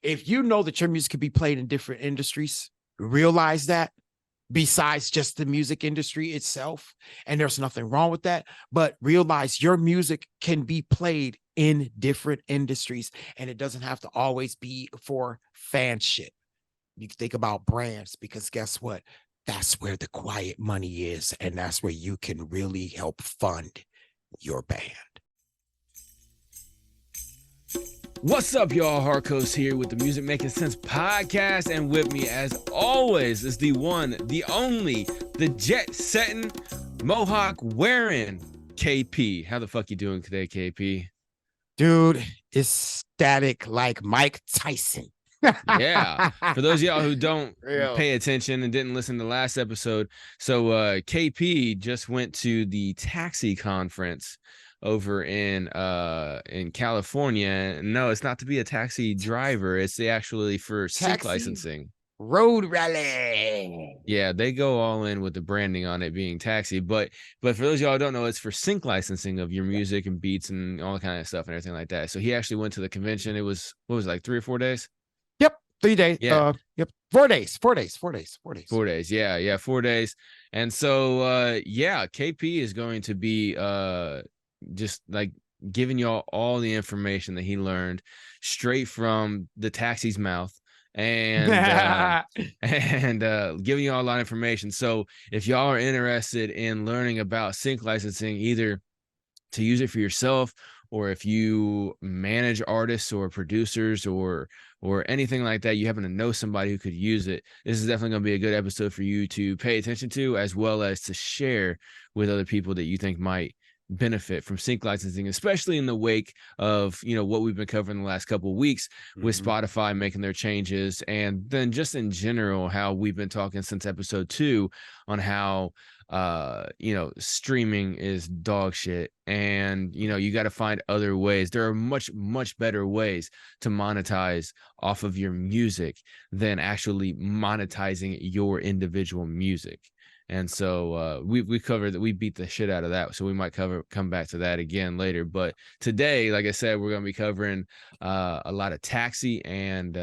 if you know that your music could be played in different industries, realize that besides just the music industry itself. And there's nothing wrong with that, but realize your music can be played in different industries and it doesn't have to always be for fanship. You can think about brands because guess what? That's where the quiet money is. And that's where you can really help fund your band. What's up, y'all? Harcoast here with the Music Making Sense podcast, and with me, as always, is the one, the only, the jet-setting, mohawk-wearing KP. How the fuck you doing today, KP? Dude, it's static like Mike Tyson. Yeah. For those of y'all who don't pay attention and didn't listen to the last episode, so KP just went to the Taxi conference over in California. No, it's not to be a taxi driver. It's actually for sync licensing. Road rally. Yeah, they go all in with the branding on it being taxi, but for those of y'all who don't know, it's for sync licensing of your music and beats and all kind of stuff and everything like that. So he actually went to the convention. It was, what was it, like 3 or 4 days? Yep, 3 days. Yeah. Yep, 4 days. 4 days. 4 days. Yeah, 4 days. And so yeah, KP is going to be just like giving y'all all the information that he learned straight from the taxi's mouth and giving y'all a lot of information. So if y'all are interested in learning about sync licensing, either to use it for yourself or if you manage artists or producers or anything like that, you happen to know somebody who could use it, this is definitely going to be a good episode for you to pay attention to, as well as to share with other people that you think might benefit from sync licensing, especially in the wake of, you know, what we've been covering the last couple of weeks with Spotify making their changes, and then just in general how we've been talking since episode 2 on how you know, streaming is dog shit, and you know, you got to find other ways. There are much better ways to monetize off of your music than actually monetizing your individual music. And so we covered that, we beat the shit out of that. So we might come back to that again later. But today, like I said, we're going to be covering a lot of Taxi, and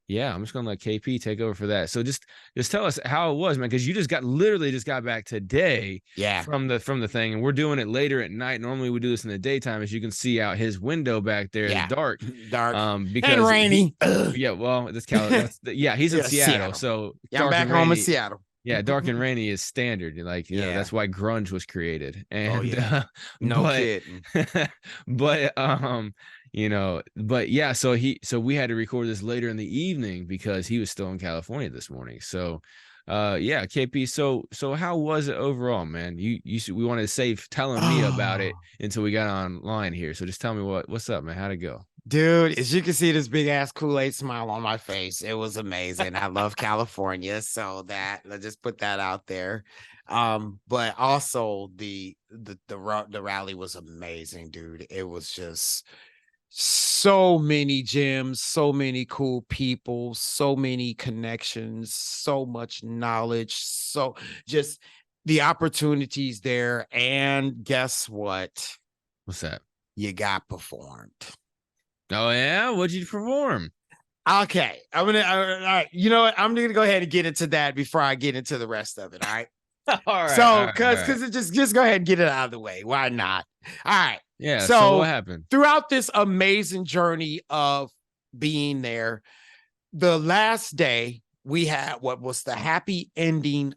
yeah, I'm just going to let KP take over for that. So just tell us how it was, man, because you literally just got back today from the thing, and we're doing it later at night. Normally we do this in the daytime. As you can see out his window back there, it's dark. Because and rainy. Yeah, well, this yeah, he's in Seattle. So yeah, I'm back home in Seattle. Yeah, dark and rainy is standard. Like, you know, that's why grunge was created. And no kidding. But you know, but yeah, so we had to record this later in the evening because he was still in California this morning. So yeah, KP, so how was it overall, man? We wanted to save telling me about it until we got online here. So just tell me what's up, man. How'd it go? Dude, as you can see, this big ass Kool-Aid smile on my face. It was amazing. I love California, so let's just put that out there. But also the rally was amazing, dude. It was just so many gems, so many cool people, so many connections, so much knowledge, so just the opportunities there. And guess what? What's that? You got performed. Oh yeah, what'd you perform? Okay, all right. You know what? I'm gonna go ahead and get into that before I get into the rest of it. All right. All right. So, because it just go ahead and get it out of the way. Why not? All right. Yeah. So what happened throughout this amazing journey of being there? The last day we had what was the happy ending.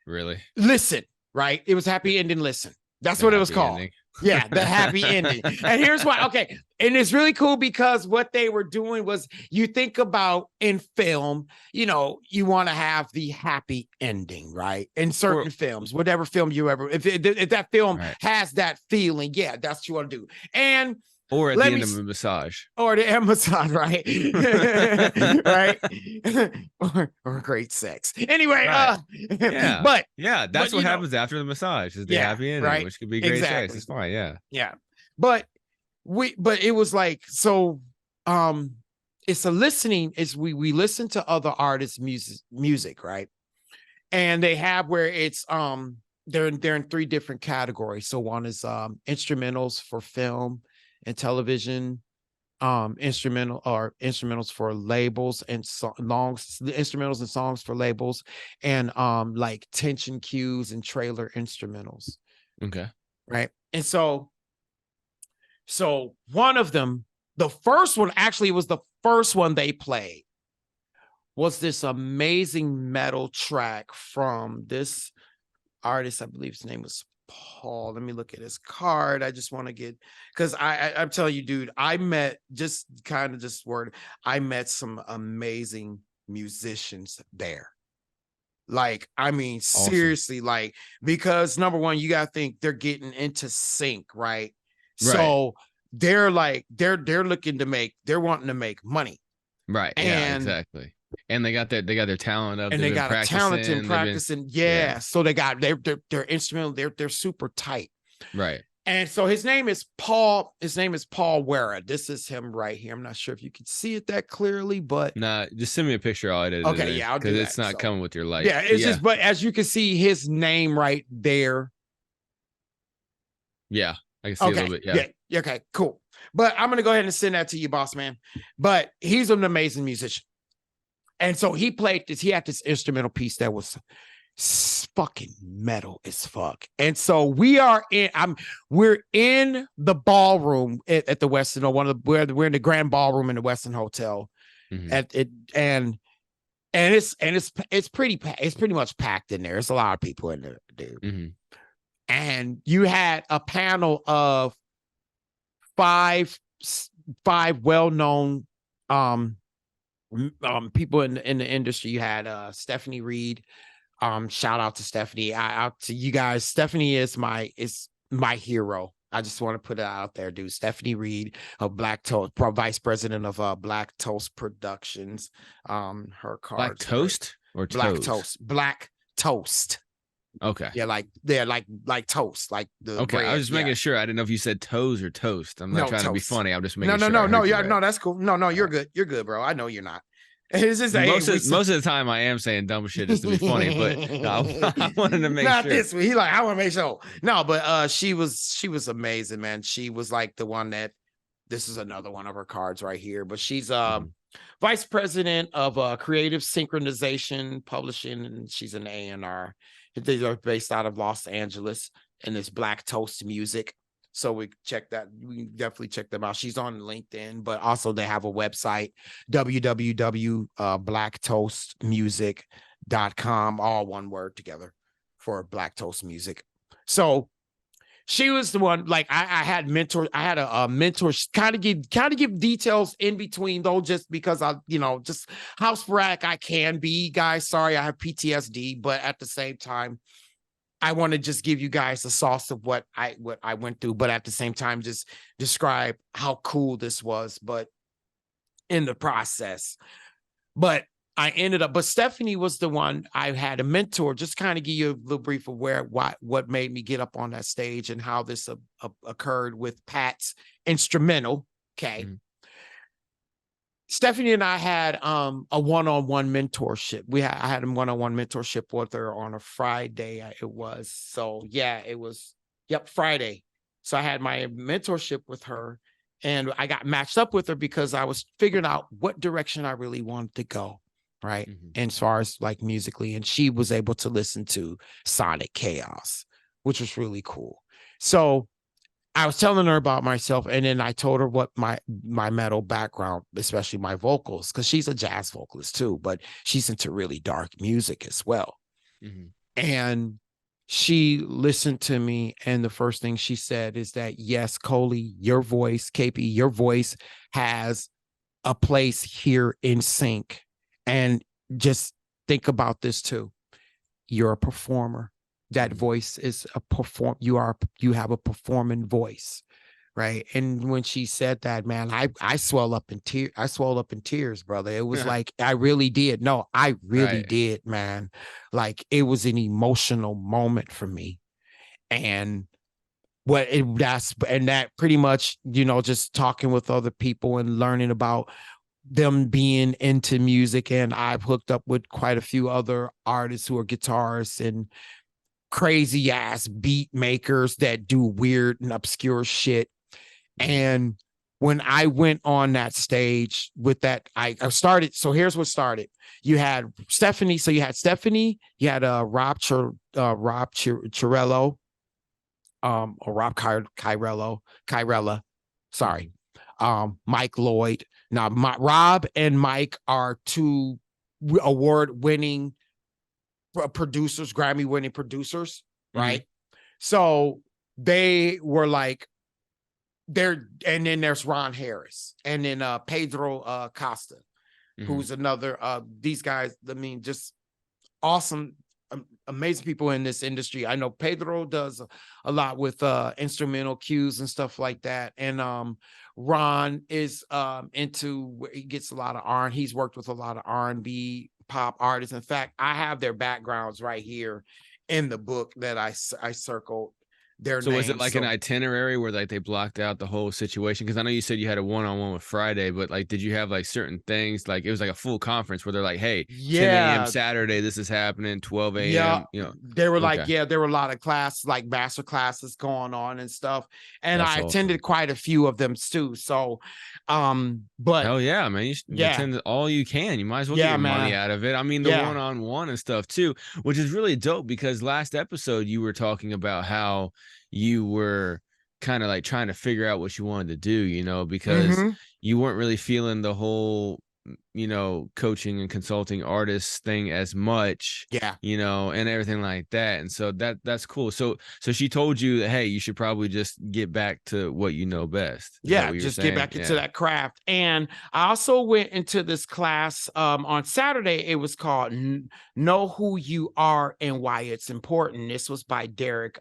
Really? Listen, right? It was happy ending. Listen. That's what it was called. Ending. Yeah, the happy ending. And here's why. Okay. And it's really cool because what they were doing was, you think about in film, you know, you want to have the happy ending, right? In certain films, whatever film you ever, if that film has that feeling, yeah, that's what you want to do. And or at the end of a massage. Or the end massage, right? Right? or great sex. Anyway, yeah. But yeah, that's what happens after the massage is the happy ending, right? Which could be great sex. It's fine, yeah. Yeah. But it was like, so it's a listening, is we listen to other artists' music, right? And they have where it's they're in 3 different categories. So one is instrumentals for film. and television instrumentals for labels and instrumentals and songs for labels, and like tension cues and trailer instrumentals. Okay. Right. And so one of them, the first one, actually was the first one they played, was this amazing metal track from this artist. I believe his name was Paul. Let me look at his card. I just want to get, because I'm telling you, dude, I met I met some amazing musicians there. Like, I mean, Awesome. seriously, like, because number one, you gotta think they're getting into sync, right? Right. So they're like, they're wanting to make money. Right. Yeah, exactly. And they got their talent up, and they got a talent in practicing. Yeah. So they got their instrumental, they're super tight. Right. And so his name is Paul Wera. This is him right here. I'm not sure if you can see it that clearly, but nah, just send me a picture. I'll edit okay, it. yeah, I'll do that. It's not coming with your light. Yeah, it's just, but as you can see his name right there. Yeah, I can see a little bit. Yeah. Okay, cool. But I'm gonna go ahead and send that to you, boss man. But he's an amazing musician. And so he had this instrumental piece that was fucking metal as fuck. And so we're in the ballroom at the Westin, or we're in the grand ballroom in the Westin Hotel. Mm-hmm. And it's pretty much packed in there. There's a lot of people in there, dude. Mm-hmm. And you had a panel of five well-known people in the industry. You had Stephanie Reed. Shout out to Stephanie. Out to you guys. Stephanie is my hero. I just want to put it out there, dude. Stephanie Reed of Black Toast, vice president of Black Toast Productions. Her card. Black Toast or Black Toast? Toast. Black Toast. Okay. Yeah, like toast, like the okay. bread. I was just making sure. I didn't know if you said toes or toast. I'm not trying to be funny. I'm just making sure. No, yeah, no, that's cool. No, you're good. You're good, bro. I know you're not. It's just most of the time I am saying dumb shit just to be funny, but I wanted to make not sure. This week. He like, I want to make sure. No, but she was amazing, man. She was like the one that, this is another one of her cards right here, but she's vice president of Creative Synchronization Publishing, and she's an A&R. They are based out of Los Angeles, and it's Black Toast Music. So we can definitely check them out. She's on LinkedIn, but also they have a website, www.blacktoastmusic.com, all one word together for Black Toast Music. So she was the one, like I had a mentor, kind of give details in between though, just because just how sporadic I can be, guys. Sorry, I have PTSD, but at the same time, I want to just give you guys the sauce of what I went through, but at the same time, just describe how cool this was, but in the process. But Stephanie was the one I had a mentor, just kind of give you a little brief of what made me get up on that stage and how this occurred with Pat's instrumental. Okay. Mm-hmm. Stephanie and I had a one-on-one mentorship. I had a one-on-one mentorship with her on a Friday. It was. So yeah, it was. Yep, Friday. So I had my mentorship with her, and I got matched up with her because I was figuring out what direction I really wanted to go, right? Mm-hmm. And as far as like musically, and she was able to listen to Sonic Chaos, which was really cool. So I was telling her about myself, and then I told her what my metal background, especially my vocals, because she's a jazz vocalist too, but she's into really dark music as well. Mm-hmm. And she listened to me, and the first thing she said is that, yes, Coley, your voice, KP, your voice has a place here in sync. And just think about this too. You're a performer. That voice is you have a performing voice, right? And when she said that, man, I swelled up in tears, brother. It was like, I really did. No, I really did, man. Like, it was an emotional moment for me. And that pretty much, just talking with other people and learning about them being into music. And I've hooked up with quite a few other artists who are guitarists and crazy ass beat makers that do weird and obscure shit. And when I went on that stage with that, I started. So here's what started. You had Stephanie. So you had Stephanie. You had Rob Chirello, or Rob Kyrella. Sorry, Mike Lloyd. Now, Rob and Mike are two award-winning producers, Grammy-winning producers, right? So they were like, and then there's Ron Harris, and then Pedro Costa, who's another. These guys, I mean, just awesome, amazing people in this industry. I know Pedro does a lot with instrumental cues and stuff like that, and Ron is into, he gets a lot of R, and he's worked with a lot of R&B pop artists. In fact, I have their backgrounds right here in the book that I circled their So names. was it like an itinerary where like they blocked out the whole situation? Because I know you said you had a one-on-one with Friday, but like, did you have like certain things? Like it was like a full conference where they're like, hey, 10 a.m. Saturday, this is happening, 12 a.m. You know, they were like, there were a lot of classes, like master classes going on and stuff. And That's I attended quite a few of them too. So, but hell yeah, man, you attend all you can. You might as well get your money out of it. I mean, the one-on-one and stuff too, which is really dope, because last episode you were talking about how you were kind of like trying to figure out what you wanted to do, you know, because you weren't really feeling the whole, you know, coaching and consulting artists thing as much, you know, and everything like that. And so that's cool. So she told you that, hey, you should probably just get back to what you know best. Just get back into that craft. And I also went into this class on Saturday. It was called Know Who You Are and Why It's Important. This was by Derek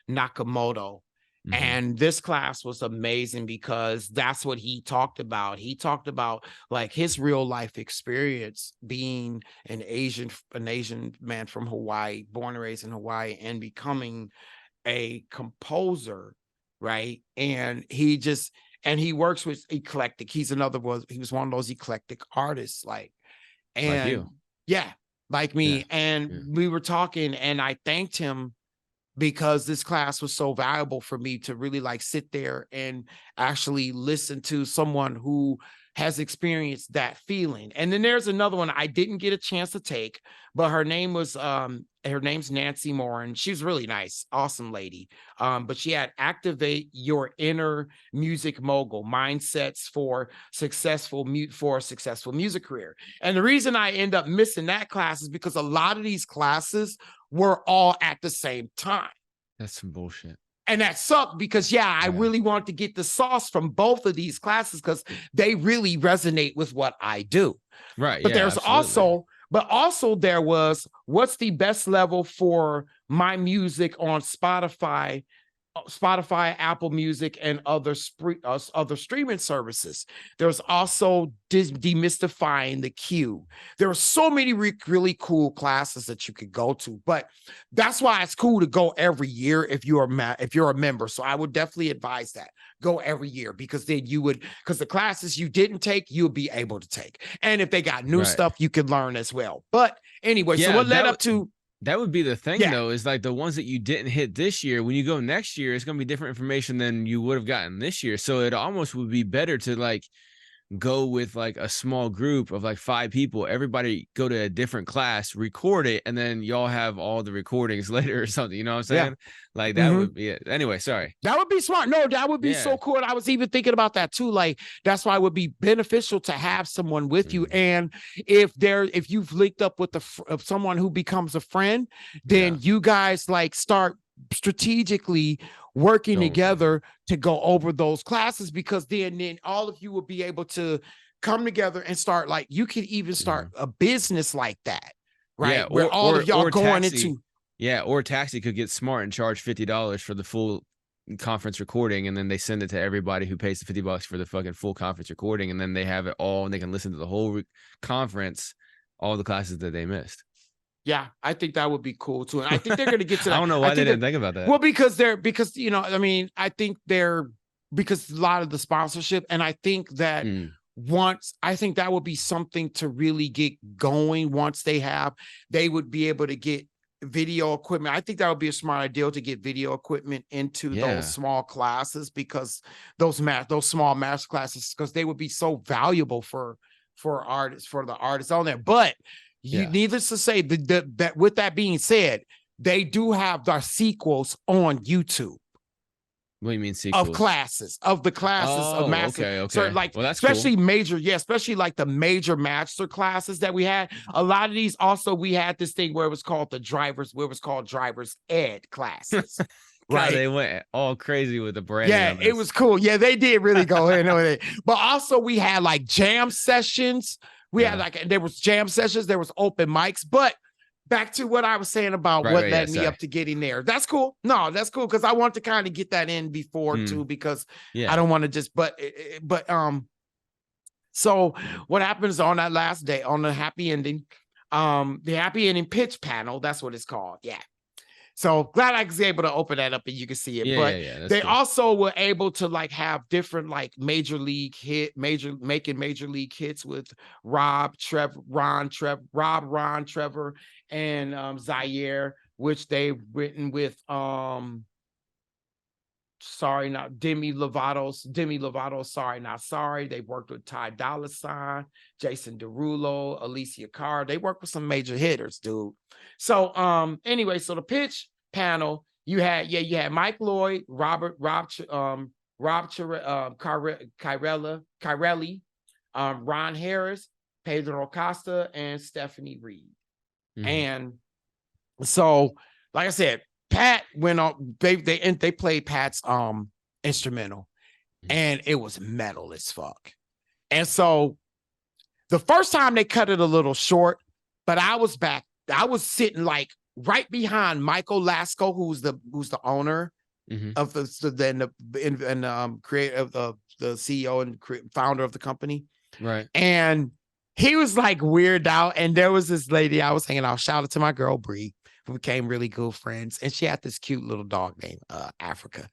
Nakamoto. And this class was amazing because that's what he talked about. He talked about like his real life experience being an Asian man from Hawaii, born and raised in Hawaii, and becoming a composer, right? And he works with eclectic. He was one of those eclectic artists, like you. Like me. And we were talking, and I thanked him because this class was so valuable for me to really like sit there and actually listen to someone who has experienced that feeling. And then there's another one I didn't get a chance to take, but her name's Nancy Moore, and she's really nice, awesome lady. But she had Activate Your Inner Music Mogul: Mindsets for a Successful Music Career. And the reason I end up missing that class is because a lot of these classes were all at the same time. That's some bullshit. And that sucked because, I really want to get the sauce from both of these classes because they really resonate with what I do. Right. But there's also there was, what's the best level for my music on Spotify, Apple Music, and other streaming services. There's also demystifying the queue. There are so many really cool classes that you could go to, but that's why it's cool to go every year if you're a member. So I would definitely advise that. Go every year, because then because the classes you didn't take, you'll be able to take. And if they got new stuff, you can learn as well. But anyway, so what led up to... That would be the thing, though, is like the ones that you didn't hit this year, when you go next year, it's going to be different information than you would have gotten this year. So it almost would be better to like go with like a small group of like 5 people, everybody go to a different class, record it, and then y'all have all the recordings later or something. You know what I'm saying? Like that would be it. Anyway, sorry. That would be smart. No, that would be so cool. And I was even thinking about that too. Like, that's why it would be beneficial to have someone with you. And if you've linked up with someone who becomes a friend, then you guys like start strategically working together to go over those classes, because then all of you will be able to come together and start, like, you could even start a business like that, right? Where all of y'all going into or Taxi could get smart and charge $50 for the full conference recording, and then they send it to everybody who pays the $50 for the fucking full conference recording, and then they have it all and they can listen to the whole conference, all the classes that they missed. Yeah, I think that would be cool too. And I think they're going to get to that. I don't know why they didn't think about that. Well, because you know, I mean, I think because a lot of the sponsorship, and I think that I think that would be something to really get going. Once they would be able to get video equipment. I think that would be a smart idea to get video equipment into those small classes, because those small master classes, because they would be so valuable for artists, for the artists on there. But needless to say, that with that being said, they do have their sequels on YouTube. What do you mean sequels? Of the classes of master. Okay. So like, well, that's especially cool. especially like the major master classes that we had. A lot of these also, we had this thing where it was called driver's ed classes. Right. They went all crazy with the branding. Yeah, it was cool. Yeah, they did really go in with it. But also we had like jam sessions. There was jam sessions, there was open mics, but back to what I was saying about what led me up to getting there. That's cool. No, that's cool, because I want to kind of get that in before too, because I don't want to just, so what happens on that last day, on the happy ending, the happy ending pitch panel, that's what it's called. Yeah. So glad I was able to open that up and you can see it. They also were able to like have different like major league hits with Rob, Ron, Trevor, and Zaire, which they've written with Demi Lovato, Sorry Not Sorry. They worked with Ty Dolla $ign, Jason Derulo, Alicia Cara. They worked with some major hitters, dude. So anyway, so the pitch panel, you had Mike Lloyd, Rob Kirelli, Ron Harris, Pedro Acosta, and Stephanie Reed. And so, like I said, Pat went on. They played Pat's instrumental, and it was metal as fuck. And so, the first time they cut it a little short, but I was sitting like right behind Michael Lasco, who's the owner of the creator of the CEO and founder of the company, right? And he was like weird out, and there was this lady I was hanging out. Shout out to my girl Bree. We became really good friends, and she had this cute little dog named Africa.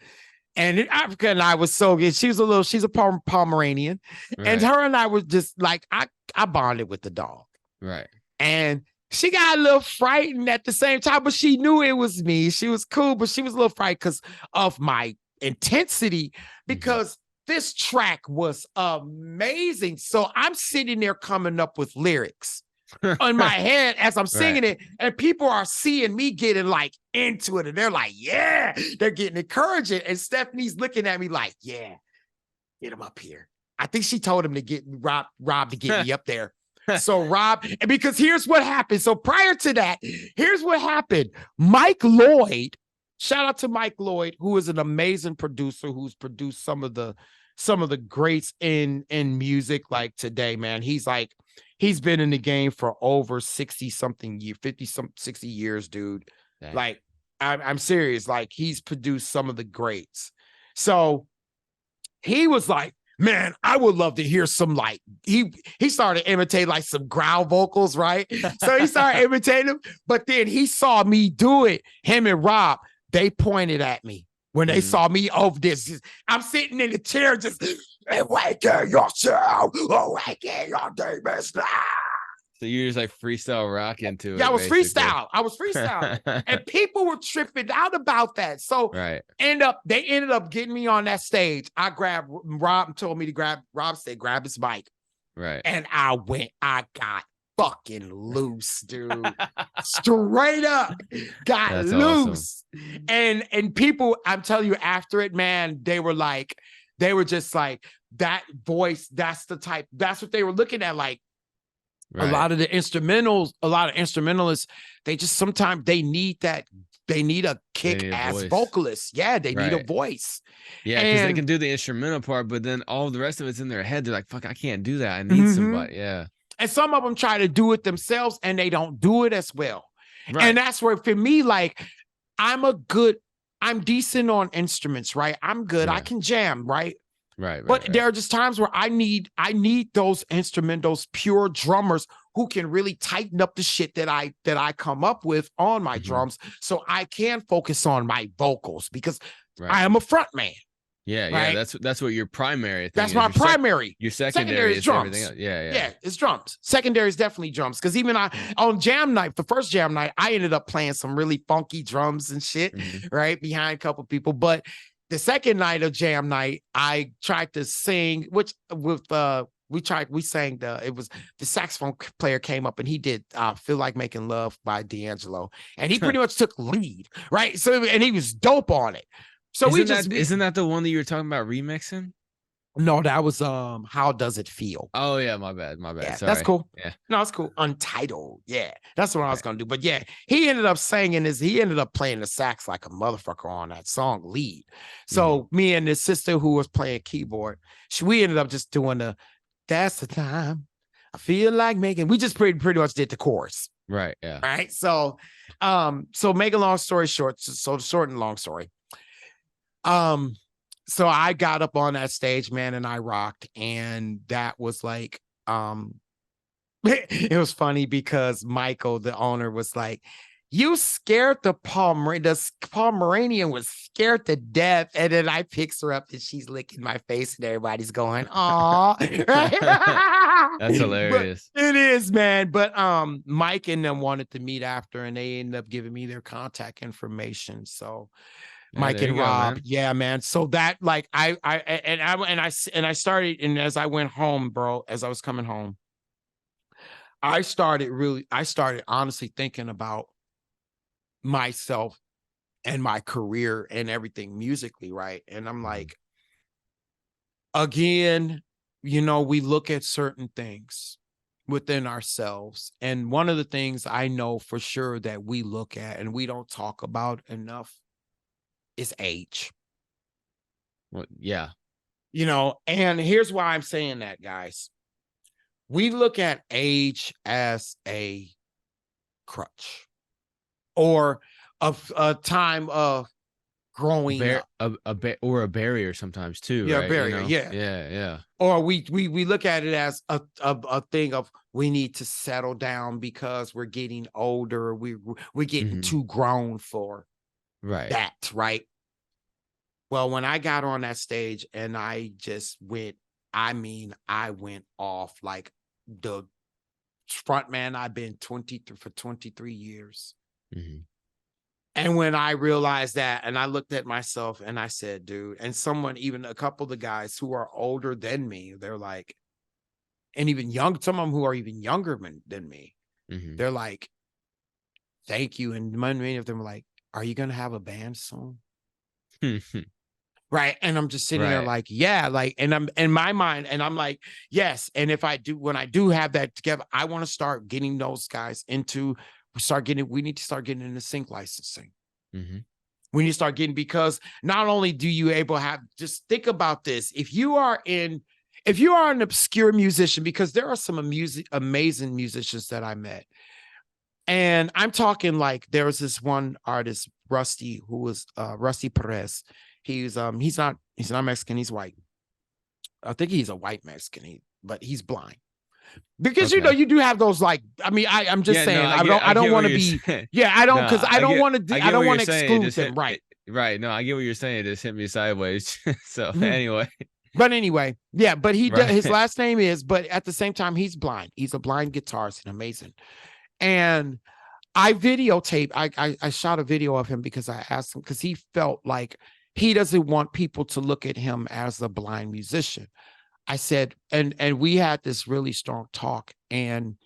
And Africa and I was so good. She's a Pomeranian, and her and I were just like, I bonded with the dog, right? And she got a little frightened at the same time, but she knew it was me. She was cool, but she was a little frightened because of my intensity, because this track was amazing. So I'm sitting there coming up with lyrics on my head as I'm singing it, and people are seeing me getting like into it, and they're like, yeah, they're getting encouraging. And Stephanie's looking at me like, yeah, get him up here. I think she told him to get Rob to get me up there. So Rob, because here's what happened. So prior to that, here's what happened. Mike Lloyd, shout out to Mike Lloyd, who is an amazing producer, who's produced some of the greats in music like today, man. He's been in the game for over 60 years, dude. Dang. Like, I'm serious. Like, he's produced some of the greats. So he was like, man, I would love to hear some, like, he started imitating like some growl vocals, right? So he started imitating them, but then he saw me do it. Him and Rob, they pointed at me when they saw me over this. I'm sitting in the chair just, awaken yourself, awaken your demons now. So you're just like freestyle rocking to it. Yeah, I was freestyle. And people were tripping out about that. So they ended up getting me on that stage. I grabbed Rob, told me to grab his mic. Right. And I got fucking loose, dude. Straight up got loose. Awesome. And people, I'm telling you, after it, man, they were just like, that voice, that's what they were looking at. Like, a lot of instrumentalists, they just sometimes they need a kick-ass vocalist. Yeah, they need a voice. Yeah, because they can do the instrumental part, but then all the rest of it's in their head. They're like, fuck, I can't do that. I need somebody. Yeah. And some of them try to do it themselves and they don't do it as well. Right. And that's where, for me, like, I'm decent on instruments, right? I'm good. I can jam, right? Right. But there are just times where I need those pure drummers who can really tighten up the shit that I come up with on my drums, so I can focus on my vocals, because I am a front man. Yeah, yeah. right? That's what your primary thing That's is. my primary. Your Secondary secondary is is everything drums. else. Yeah, yeah. Yeah, it's drums. Secondary is definitely drums. Because even on jam night, the first jam night, I ended up playing some really funky drums and shit, Mhm. right? Behind a couple people. But the second night of jam night, I tried to sing, which with we sang it was the saxophone player came up and he did Feel Like Making Love by D'Angelo. And he pretty much took lead, right? So and he was dope on it. So Isn't that the one that you were talking about remixing? no, that was How Does It Feel? Oh yeah, my bad, my bad. Yeah, that's Sorry. cool. Yeah. No, it's cool. Untitled. Yeah, that's what I was Right. gonna do. But yeah, he ended up singing this. He ended up playing the sax like a motherfucker on that song lead. Mhm. So me and his sister who was playing keyboard, we ended up just doing that's the time I feel like making. We just pretty much did the chorus. Right. Yeah. Right. So make a long story short, so short and long story. So I got up on that stage, man, and I rocked. And that was like, it was funny because Michael, the owner, was like, you scared the Pomeranian was scared to death. And then I picks her up and she's licking my face and everybody's going, "Aw." That's But hilarious. it is, man. But Mike and them wanted to meet after and they ended up giving me their contact information. So Yeah, Mike there you and go, Rob. man. Yeah, man. So that like I started, and as I went home, bro, as I was coming home, I started honestly thinking about myself and my career and everything musically, right? And I'm Mhm. like, again, we look at certain things within ourselves. And one of the things I know for sure that we look at and we don't talk about enough is age. Well, yeah. And here's why I'm saying that, guys. We look at age as a crutch or a time of growing up. A barrier sometimes too, Yeah, right? You barrier. know? Yeah. Yeah, yeah. Or we look at it as a thing of we need to settle down because we're getting older. We're getting Mhm. too grown for Right. that, right? Well, when I got on that stage and I just I went off like the front man I've been 23 years. Mhm. And when I realized that, and I looked at myself and I said, dude, and even a couple of the guys who are older than me, they're like, and even young, some of them who are even younger than me, Mhm. they're like, thank you. And many of them were like, are you going to have a band soon? Right. And I'm just sitting there Right. like, yeah, like, and I'm in my mind, and I'm like, yes. And when I do have that together, I want to start getting those guys we need to start getting into sync licensing. Mhm. We need to start getting, because not only do you just think about this. If you are an obscure musician, because there are some amazing musicians that I met. And I'm talking like there was this one artist, Rusty, who was Rusty Perez. He's not Mexican, he's white. I think he's a white Mexican, but he's blind. Because Okay. you do have those, like, I mean, I'm just Yeah, no, saying, I I don't get what want to you're be, saying. yeah, I don't, because No, I I get don't what you're want to saying. It exclude just them, right? right. No, I get what you're saying. It just hit me sideways. So Mhm. anyway, But anyway, yeah, but his right. last name is, but at the same time, he's blind. He's a blind guitarist and amazing. And I videotaped, I shot a video of him because I asked him, because he felt like he doesn't want people to look at him as a blind musician. I said, and we had this really strong talk. And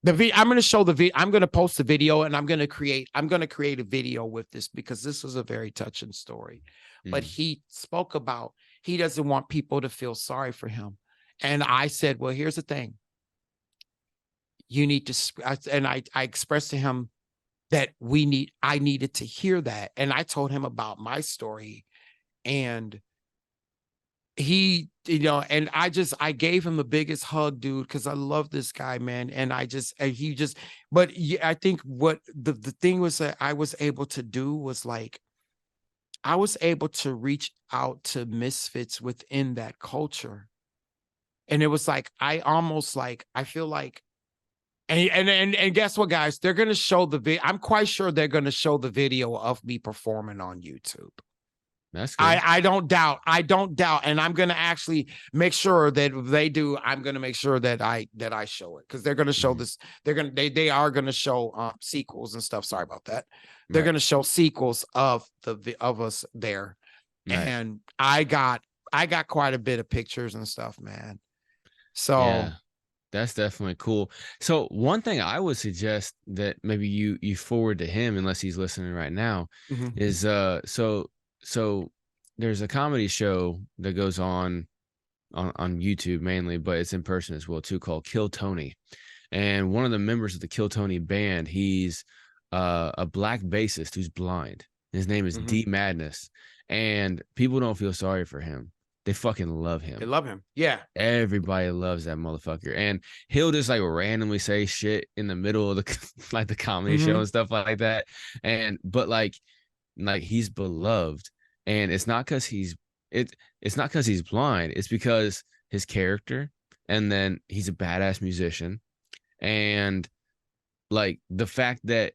I'm going to show I'm going to post the video, and I'm going to create a video with this, because this was a very touching story. But Mhm. he spoke about, he doesn't want people to feel sorry for him. And I said, well, here's the thing. You need to, and I expressed to him that I needed to hear that. And I told him about my story, and he, and I gave him the biggest hug, dude, because I love this guy, man. And but yeah, I think what the thing was that I was able to do was like, I was able to reach out to misfits within that culture. And it was like, I feel like, and guess what, guys? They're going to show I'm quite sure they're going to show the video of me performing on YouTube. That's cool. I don't doubt. And I'm gonna actually make sure that if they do, I'm gonna make sure that I show it, because they're gonna show this. They are gonna show sequels and stuff. Sorry about that. They're Right. gonna show sequels of us there. Right. And I got quite a bit of pictures and stuff, man. So Yeah, that's definitely cool. So one thing I would suggest that maybe you forward to him, unless he's listening right now, mhm. is so there's a comedy show that goes on YouTube mainly, but it's in person as well too, called Kill Tony. And one of the members of the Kill Tony band, he's a black bassist who's blind. His name is D Madness, and people don't feel sorry for him. They fucking love They him. love him. Yeah. Everybody loves that motherfucker, and he'll just like randomly say shit in the middle of the like the comedy show and stuff like that. And but like he's beloved, and it's not because it's not because he's blind. It's because his character, and then he's a badass musician, and like the fact that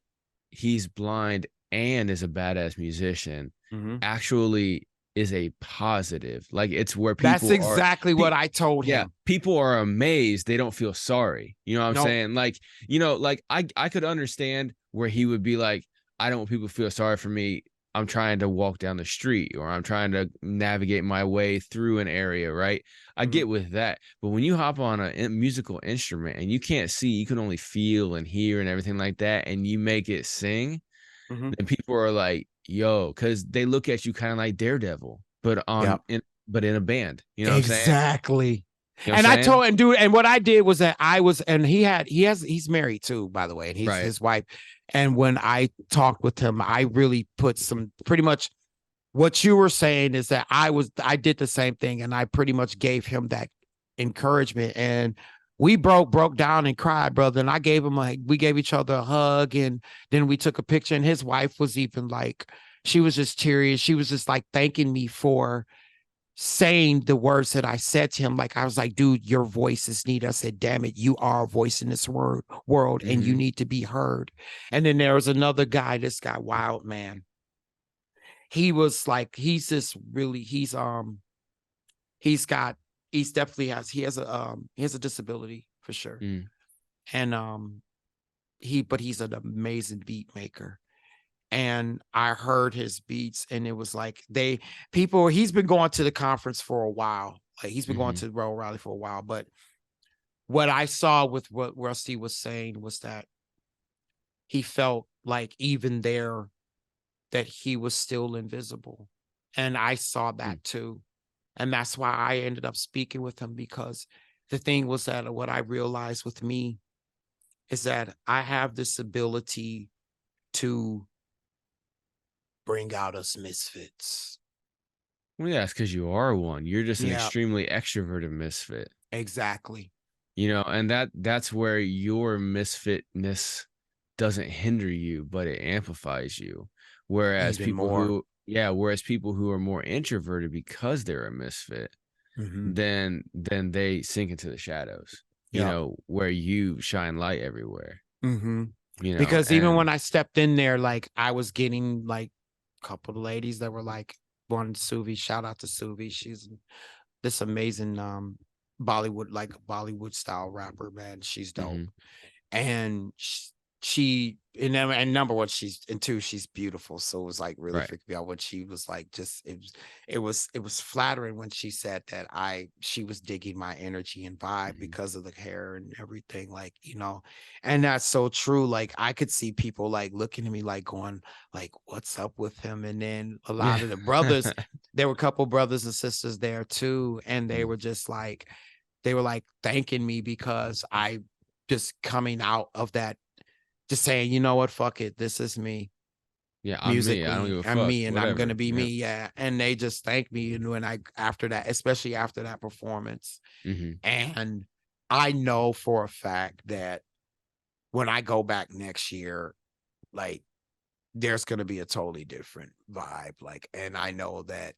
he's blind and is a badass musician actually is a positive. Like it's where people That's exactly what I told him. People are amazed. They don't feel sorry. You know what I'm saying? Like, like I could understand where he would be like, I don't want people to feel sorry for me. I'm trying to walk down the street, or I'm trying to navigate my way through an area, right? I get with that. But when you hop on a musical instrument and you can't see, you can only feel and hear and everything like that, and you make it sing, then people are like, yo, because they look at you kind of like Daredevil, but in a band. You know what I'm saying? Exactly. You know and I told and dude, and what I did was that he's married too, by the way, and his wife. And when I talked with him, I really put some pretty much what you were saying is that I did the same thing, and I pretty much gave him that encouragement, and we broke down and cried, brother. And I gave him we gave each other a hug, and then we took a picture, and his wife was even like, she was just teary. She was just like thanking me for saying the words that I said to him. Like, I was like, dude, your voice is needed. I said, damn it, you are a voice in this world, and you need to be heard. And then there was another guy, this guy, Wild Man. He was like, he definitely has a disability for sure. And he's an amazing beat maker. And I heard his beats, and it was like he's been going to the conference for a while. Like, he's been going to the Royal Rally for a while. But what I saw with what Rusty was saying was that he felt like even there that he was still invisible. And I saw that too. And that's why I ended up speaking with him, because the thing was that what I realized with me is that I have this ability to bring out us misfits. Well, yeah, it's because you are one. You're just an extremely extroverted misfit. Exactly. And that's where your misfitness doesn't hinder you, but it amplifies you. Whereas people who are more introverted, because they're a misfit, then they sink into the shadows. Where you shine light everywhere. Because even when I stepped in there, like, I was getting like a couple of ladies that were like, one Suvi, shout out to Suvi. She's this amazing Bollywood style rapper, man. She's dope. And and number one, she's beautiful. So it was like really freaked me out when she was like, it was flattering when she said that she was digging my energy and vibe because of the hair and everything, like, and that's so true. Like, I could see people like looking at me like going like, what's up with him? And then a lot of the brothers, there were a couple brothers and sisters there too, and they were just like, thanking me because I just coming out of that, just saying, you know what, fuck it, this is me. Yeah, I'm me. I don't give a fuck. I'm me, and whatever. I'm gonna be me. Yeah, and they just thanked me, and when after that, especially after that performance, and I know for a fact that when I go back next year, like, there's gonna be a totally different vibe. Like, and I know that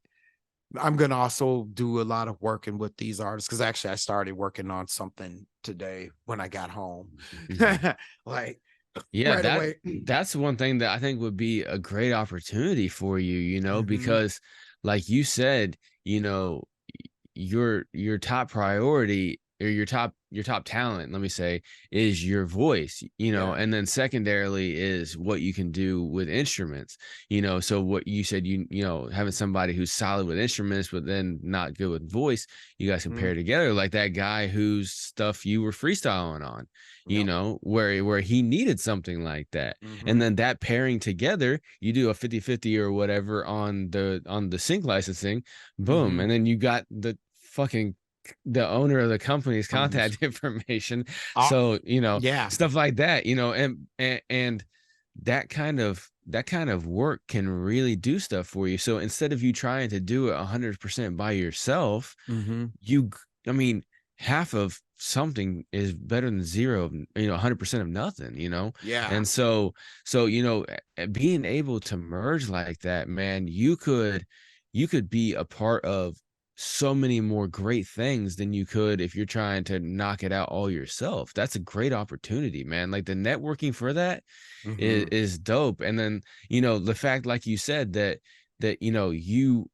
I'm gonna also do a lot of working with these artists, because actually I started working on something today when I got home. Like, yeah, that's one thing that I think would be a great opportunity for you, because like you said, you know, your top priority, or your top talent, let me say, is your voice, you know, Yeah. and then secondarily is what you can do with instruments, you know. So what you said, you know, having somebody who's solid with instruments but then not good with voice, you guys Mhm. compare together, like that guy whose stuff you were freestyling on, you Yep. know, where he needed something like that. And Mhm. then that pairing together, you do a 50-50 or whatever on the sync licensing, boom, Mhm. and then you got the owner of the company's Owners. contact information. Uh, So, you know, yeah. stuff like that, you know, and that kind of work can really do stuff for you. So instead of you trying to do it 100% by yourself, Mhm. I mean, half of something is better than zero, you know, 100% of nothing, you know. Yeah. And so you know, being able to merge like that, man, you could be a part of so many more great things than you could if you're trying to knock it out all yourself. That's a great opportunity, man. Like the networking for that Mhm. is dope. And then, you know, the fact, like you said, that you know, you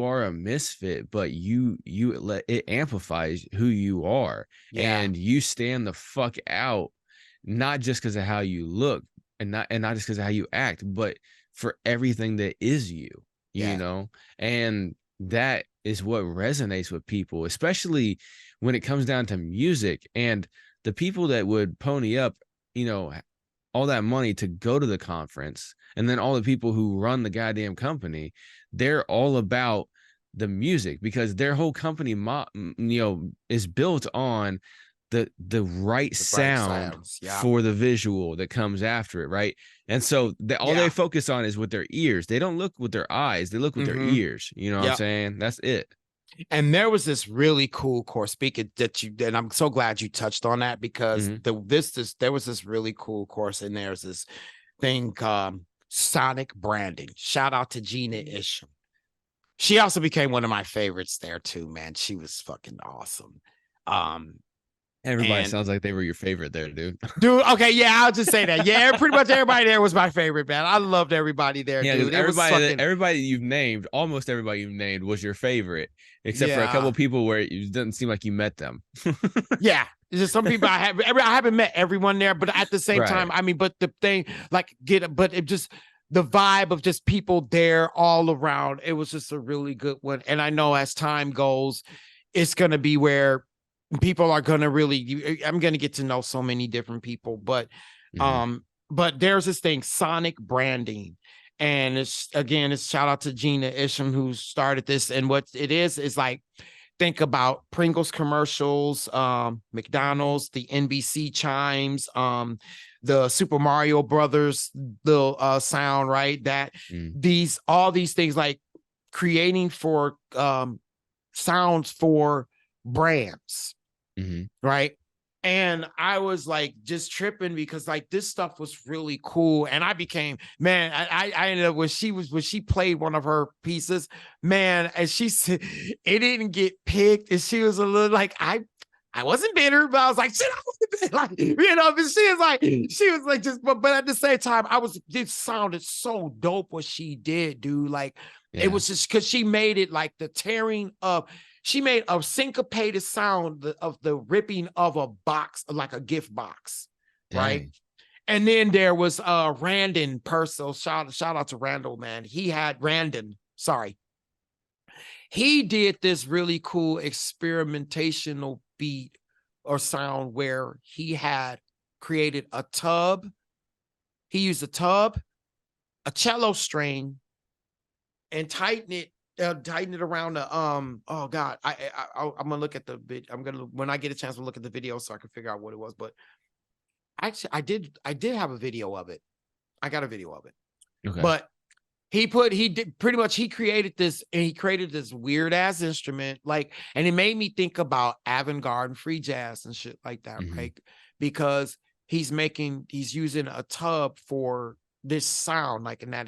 are a misfit, but you let it amplifies who you are, Yeah. and you stand the fuck out, not just because of how you look, and not just because of how you act, but for everything that is you, you Yeah. know. And that is what resonates with people, especially when it comes down to music. And the people that would pony up, you know, all that money to go to the conference, and then all the people who run the goddamn company, they're all about the music, because their whole company you know, is built on the right The bright sound sounds. Yeah. for the visual that comes after it, right? And so all they Yeah. focus on is with their ears. They don't look with their eyes, they look with their Mhm. ears, you know what I'm Yep. saying? That's it. And there was this really cool course, speaking that you, and I'm so glad you touched on that, because Hmm. there was this really cool course, and there's this thing, sonic branding. Shout out to Gina Isham. She also became one of my favorites there too, man. She was fucking awesome. Um, Everybody and sounds like they were your favorite there, dude. dude, okay, yeah, I'll just say that. Yeah, pretty much everybody there was my favorite, man. I loved everybody there, Yeah, because dude. It was fucking, everybody that you've named, almost everybody you've named was your favorite, except for a couple yeah. of people where it doesn't seem like you met them. Yeah, it's just some people I haven't met everyone there, but at the same Right. time, I mean, but the thing, like, but it just, the vibe of just people there all around, it was just a really good one. And I know as time goes, it's gonna be where people are gonna really, I'm gonna get to know so many different people, Hmm. but there's this thing, sonic branding. And it's shout out to Gina Isham who started this. And what it is like, think about Pringles commercials, McDonald's, the NBC chimes, the Super Mario Brothers, the sound, right? That Mm. all these things, like creating for sounds for brands, Hmm. right? And I was like just tripping, because like this stuff was really cool. And I became, man, I ended up when she played one of her pieces, man, and she said it didn't get picked. And she was a little like, I wasn't bitter, but I was like, shit, I wasn't bitter. Like, you know, but she was like just, but at the same time, it sounded so dope what she did, dude. Like, it Yeah. was just because she made it like the tearing of, she made a syncopated sound of the ripping of a box, like a gift box, right? Dang. And then there was Randon Purcell. Shout out to Randall, man. He had Randon, sorry. He did this really cool experimentational beat or sound where he had created a tub. He used a tub, a cello string, and tighten it around the oh god, I'm gonna look at the bit. I'm gonna, when I get a chance to look at the video so I can figure out what it was. But actually, I did have a video of it. I got a video of it. Okay. But he did pretty much, he created this, and he created this weird ass instrument, like, and it made me think about avant-garde and free jazz and shit like that, Hmm. right? Because he's using a tub for this sound, like in that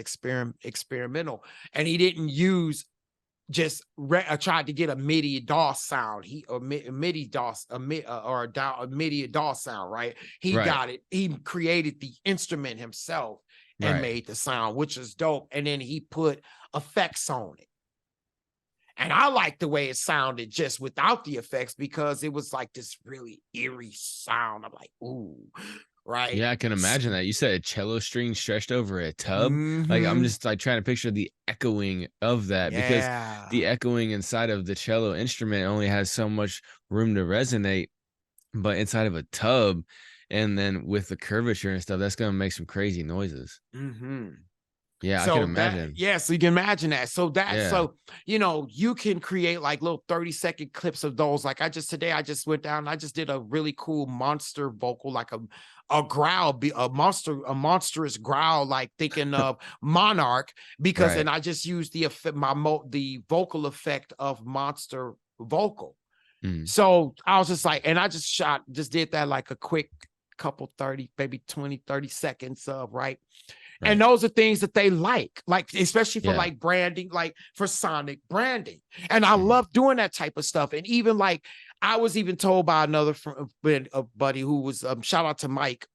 experimental, and he didn't use just tried to get a MIDI DAW sound. A MIDI DAW, a MIDI DAW sound, right? He Right. got it. He created the instrument himself and Right. made the sound, which is dope. And then he put effects on it. And I liked the way it sounded just without the effects, because it was like this really eerie sound. I'm like, ooh, right? Yeah, I can imagine that. You said a cello string stretched over a tub. Like I'm Mm-hmm. just like trying to picture the echoing of that, because Yeah. the echoing inside of the cello instrument only has so much room to resonate, but inside of a tub, and then with the curvature and stuff, that's gonna make some crazy noises. Mm-hmm. Yeah, I can So that, imagine. yeah, so you can imagine that. So that, Yeah. so, you can create like little 30-second clips of those. Like today I just went down and I just did a really cool monster vocal, like a growl, a monstrous growl, like thinking of Monarch, because, Right. and I just used the effect, the vocal effect of monster vocal. Mm, So I was just like, and I just did that like a quick couple 30, maybe 20, 30 seconds of, right. And right. those are things that they like, especially for Yeah. like branding, like for sonic branding. And I Mhm. love doing that type of stuff. And even like, I was even told by another a buddy who was, shout out to Mike.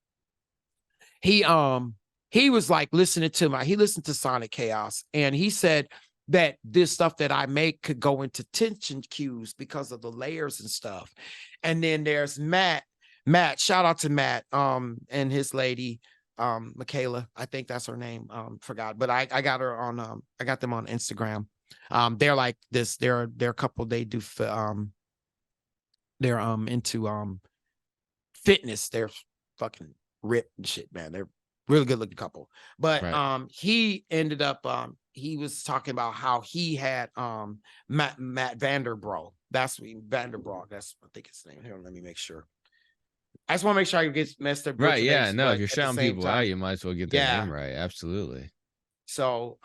He, he was like he listened to Sonic Chaos, and he said that this stuff that I make could go into tension cues because of the layers and stuff. And then there's Matt, shout out to Matt, and his lady, Michaela, I think that's her name. Forgot, but I got her on, I got them on Instagram. They're like this, they're a couple, they do they're into fitness. They're fucking ripped and shit, man. They're really good looking couple. But Right. he ended up, he was talking about how he had Matt Vanderbro. That's Vanderbro. That's, I think his name. Here, let me make sure. I just want to make sure I get messed up, Right. butcher Yeah. names, No, if but you're at the shouting same people out, time, you might as well get their yeah. name right. Absolutely. So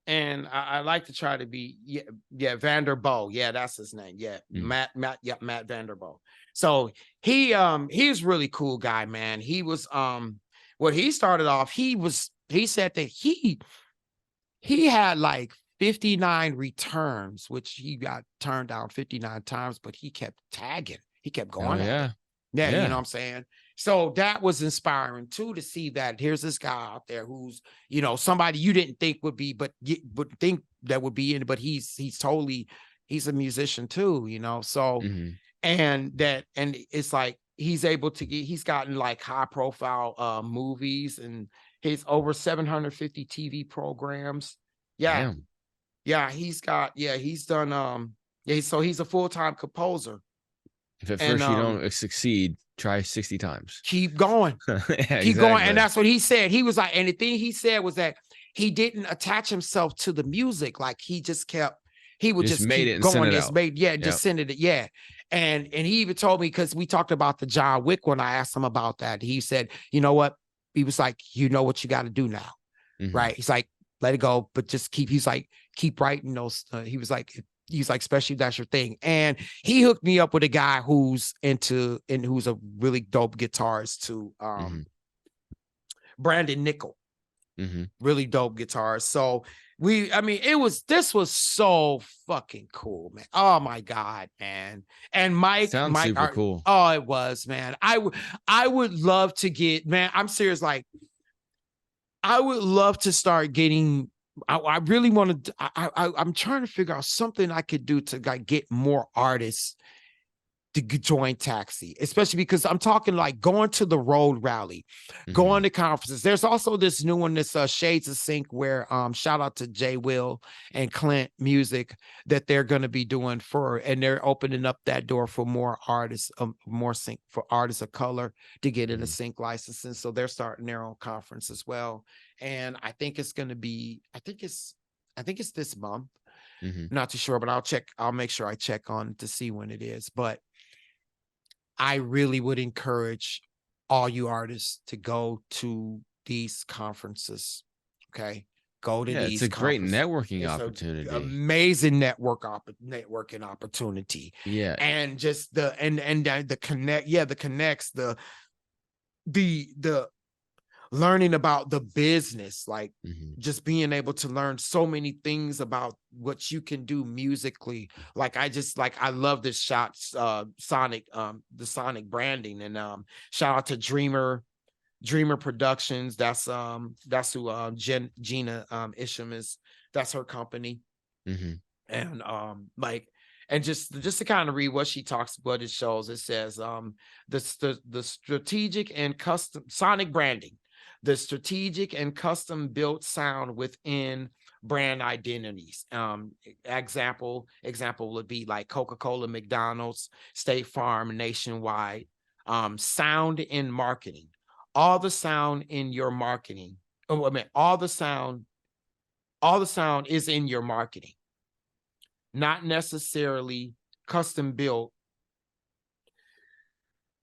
and I like to try to be, yeah, Vanderbo. Yeah, that's his name. Yeah, Mm. Matt Vanderbo. So he's really cool guy, man. He was what he started off, he said that he had like 59 returns, which he got turned down 59 times, but he kept tagging. He kept Oh going at it. yeah. Yeah, you know Yeah. what I'm saying? So that was inspiring too, to see that here's this guy out there who's, somebody you didn't think would be, but think that would be in, but he's totally, he's a musician too, So, Hmm. and it's like he's gotten like high profile movies, and he's over 750 TV programs. Yeah, Damn. yeah, he's done yeah, so he's a full-time composer. If at And first you don't succeed, try 60 times. keep going. Yeah, Keep going. And exactly. that's what he said. He was like, and the thing he said was that he didn't attach himself to the music. Like he would Just just made it keep and sent going. it It's out. made, yeah, Yep. just send it. Yeah. And he even told me, because we talked about the John Wick when I asked him about that. He said, you know what? He was like, you know what you got to do now. Hmm. Right. He's like, let it go, but just he's like, keep writing those. He's like, especially if that's your thing. And he hooked me up with a guy who's who's a really dope guitarist too. Hmm. Brandon Nickel, Hmm. really dope guitarist. So this was so fucking cool, man. Oh my God, man. And Sounds super cool. oh, it was, man. I would love to get, man, I'm serious. Like, I would love to start getting, I really want to, I'm trying to figure out something I could do to like get more artists to join Taxi, especially because I'm talking like going to the road rally, Hmm. going to conferences. There's also this new one, this Shades of Sync, where shout out to Jay Will and Clint Music, that they're going to be doing and they're opening up that door for more artists, more sync for artists of color to get into Hmm. sync licensing. So they're starting their own conference as well. And I think it's going to be, I think it's this month. Hmm. Not too sure, but I'll make sure I check on to see when it is. But I really would encourage all you artists to go to these conferences. Okay. Go to Yeah, it's these a great conferences. networking It's an opportunity. amazing networking opportunity. Yeah. And just the connect, the connects, the learning about the business, like Hmm. just being able to learn so many things about what you can do musically. Like I love this Sonic, the Sonic branding. And shout out to Dreamer Productions. That's who Gina Isham is. That's her company. Hmm. And like, and just to kind of read what she talks, what it shows, it says the strategic and custom sonic branding, the strategic and custom built sound within brand identities. Example would be like Coca-Cola, McDonald's, State Farm, Nationwide. Sound in marketing, all the sound in your marketing. Oh, I mean, all the sound is in your marketing, not necessarily custom built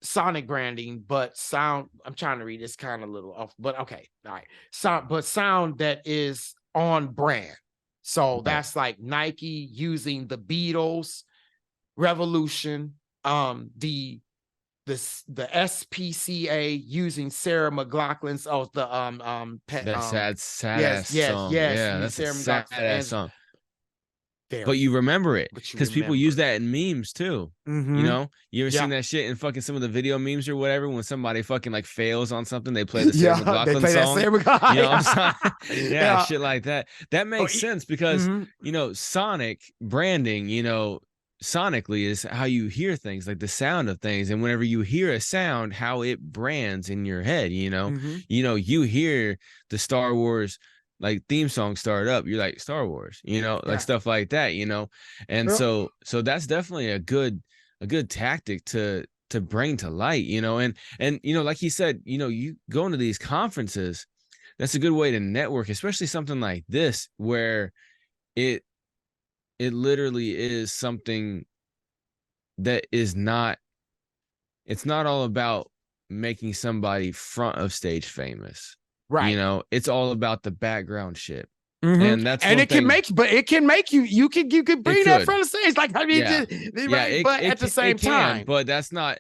sonic branding, but sound. I'm trying to read this kind of little off, but okay, all right. Sound that is on brand. So Right. that's like Nike using the Beatles, Revolution, the SPCA using Sarah McLachlan's That sad yes, ass yes, song. yes, Yeah, that's a Sarah sad ass McLachlan's song. there, But you remember it but you because people use remember. that in memes too. You Mm-hmm. know, you ever Yeah. seen that shit in fucking some of the video memes or whatever? When somebody fucking like fails on something, they play the Sarah Yeah, they McLachlan play that song. Sarah McLachlan. You know what I'm saying? Yeah, Yeah. shit like that. That Oh, makes sense because mhm. you know, sonic branding, you know, sonically is how you hear things, like the sound of things. And whenever you hear a sound, how it brands in your head, you know, Mhm. you hear the Star Wars like theme song start up, you're like Star Wars, you know, Yeah. like stuff like that, you know. And Yep. so that's definitely a good tactic to bring to light, you know. And you know, like he said, you know, you go into these conferences, that's a good way to network, especially something like this where it literally is something that is not, it's not all about making somebody front of stage famous. Right. You know, it's all about the background shit. Mhm. And that's And one it can thing. make, but it can make you can bring that could. front of stage. Like, I mean, Yeah. right? But at the same time, but that's not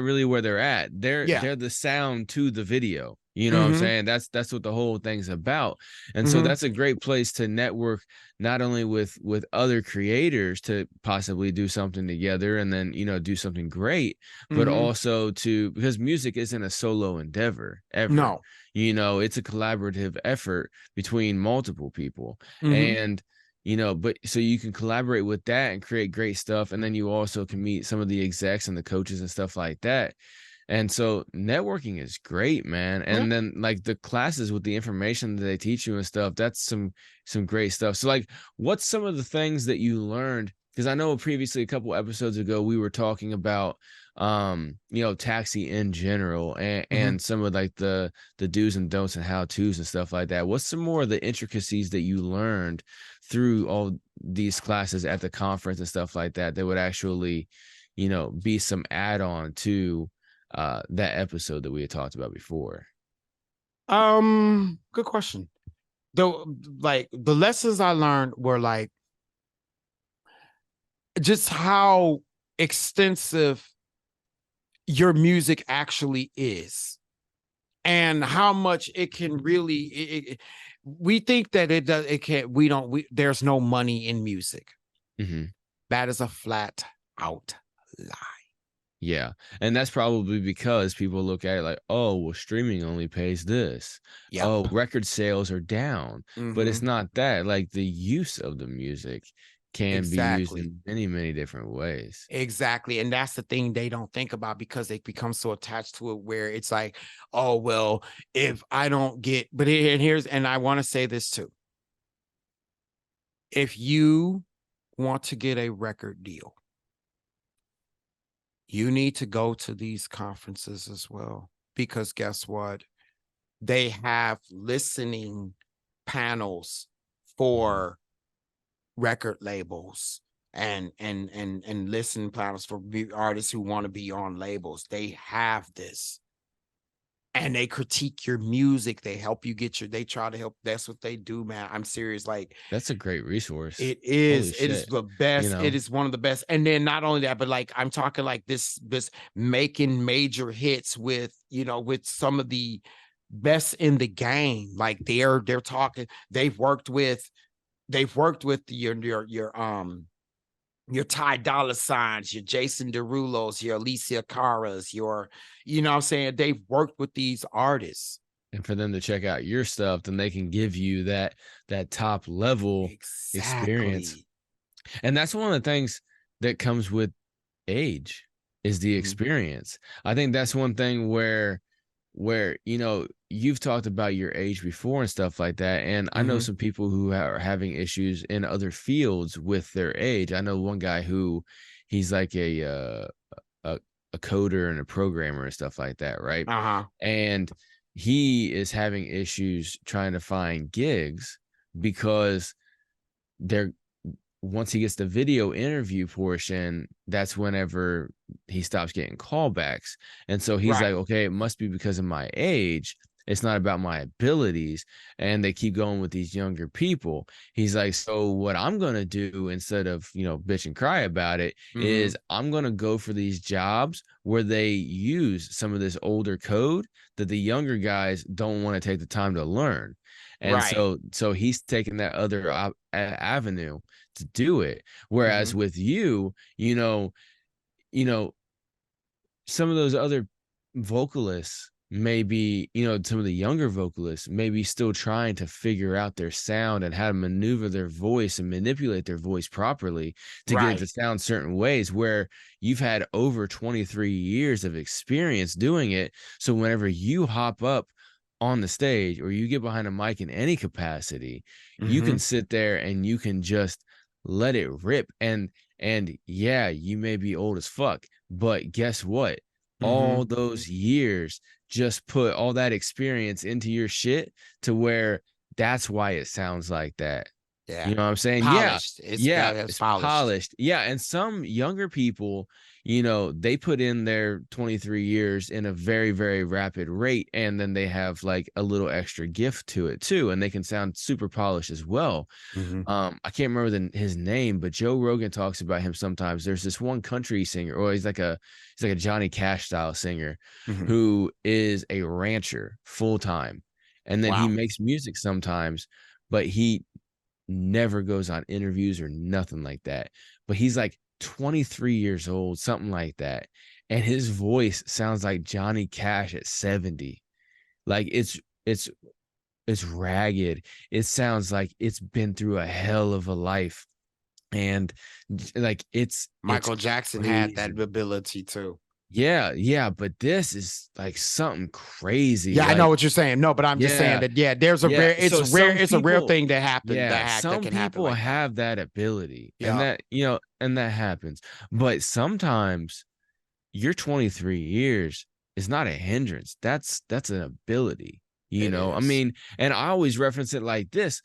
really where they're at. yeah. They're the sound to the video. You know what I'm Mhm. saying? That's what the whole thing's about. And so Mhm. that's a great place to network, not only with other creators to possibly do something together and then, you know, do something great, but Mhm. also to, because music isn't a solo endeavor ever. No. You know, it's a collaborative effort between multiple people. Mhm. And you know, but so you can collaborate with that and create great stuff. And then you also can meet some of the execs and the coaches and stuff like that. And so networking is great, man. And then like the classes with the information that they teach you and stuff, that's some great stuff. So like, what's some of the things that you learned? Because I know previously a couple episodes ago we were talking about you know, taxi in general and some of like the do's and don'ts and how to's and stuff like that. What's some more of the intricacies that you learned through all these classes at the conference and stuff like that that would actually, you know, be some add-on to that episode that we had talked about before? Good question. Though, like the lessons I learned were like just how extensive your music actually is, and how much it can really. We think that it does. It can't. We don't. There's no money in music. Mm-hmm. That is a flat out lie. Yeah. And that's probably because people look at it like, oh, well, streaming only pays this. Yep. Oh, record sales are down. But it's Mhm. not that. Like the use of the music can be used in many, many different ways. Exactly. And that's the thing they don't think about, because they become so attached to it, where it's like, oh, well, if I don't get, but and I want to say this too. If you want to get a record deal, you need to go to these conferences as well, because guess what? They have listening panels for record labels and listen panels for artists who want to be on labels. They have this, and they critique your music. They help you get they try to help. That's what they do, man. I'm serious. Like, that's a great resource. it is shit. the best. You know? It is one of the best. And then not only that, but like, I'm talking like this making major hits with, you know, with some of the best in the game. Like they're talking, they've worked with your Ty Dolla Signs, your Jason Derulos, your Alicia Caras, your, you know what I'm saying? They've worked with these artists. And for them to check out your stuff, then they can give you that top level experience. And that's one of the things that comes with age is the Mhm. experience. I think that's one thing where you've talked about your age before and stuff like that, and I know Mhm. some people who are having issues in other fields with their age. I know one guy who he's like a, a coder and a programmer and stuff like that, right? Uh-huh. And he is having issues trying to find gigs because they're once he gets the video interview portion, that's whenever he stops getting callbacks. And so he's like, Right. okay, it must be because of my age. It's not about my abilities. And they keep going with these younger people. He's like, so what I'm going to do instead of, bitch and cry about it is Mhm. I'm going to go for these jobs where they use some of this older code that the younger guys don't want to take the time to learn. And Right. so he's taking that other avenue to do it. Whereas Mhm. with you, you know, some of those other vocalists maybe, some of the younger vocalists maybe still trying to figure out their sound and how to maneuver their voice and manipulate their voice properly to get it to Right. sound certain ways, where you've had over 23 years of experience doing it. So whenever you hop up on the stage or you get behind a mic in any capacity, you can Mhm. sit there and you can just let it rip. And yeah, you may be old as fuck, but guess what? All Mhm. those years just put all that experience into your shit to where that's why it sounds like that. You Yeah. know what I'm saying? Yeah. Polished. It's Yeah, got it's it's polished. polished. Yeah, and some younger people, they put in their 23 years in a very, very rapid rate, and then they have like a little extra gift to it too, and they can sound super polished as well. Mhm. I can't remember his name, but Joe Rogan talks about him sometimes. There's this one country singer, or he's like a Johnny Cash style singer, Mhm. who is a rancher full time, and then he Wow. makes music sometimes, but he never goes on interviews or nothing like that. But he's like 23 years old, something like that, and his voice sounds like Johnny Cash at 70. Like it's it's ragged. It sounds like it's been through a hell of a life. And like it's Michael Jackson had that crazy. ability too. Yeah, yeah, but this is like something crazy. Yeah, I know Like, what you're saying. No, but I'm just saying yeah, that yeah, there's a yeah. rare So some it's a rare people, thing that happen yeah, that some can happen people like that. have that ability, and Yeah. that happens. But sometimes your 23 years is not a hindrance. That's an ability. It I is. mean, and I always reference it like this.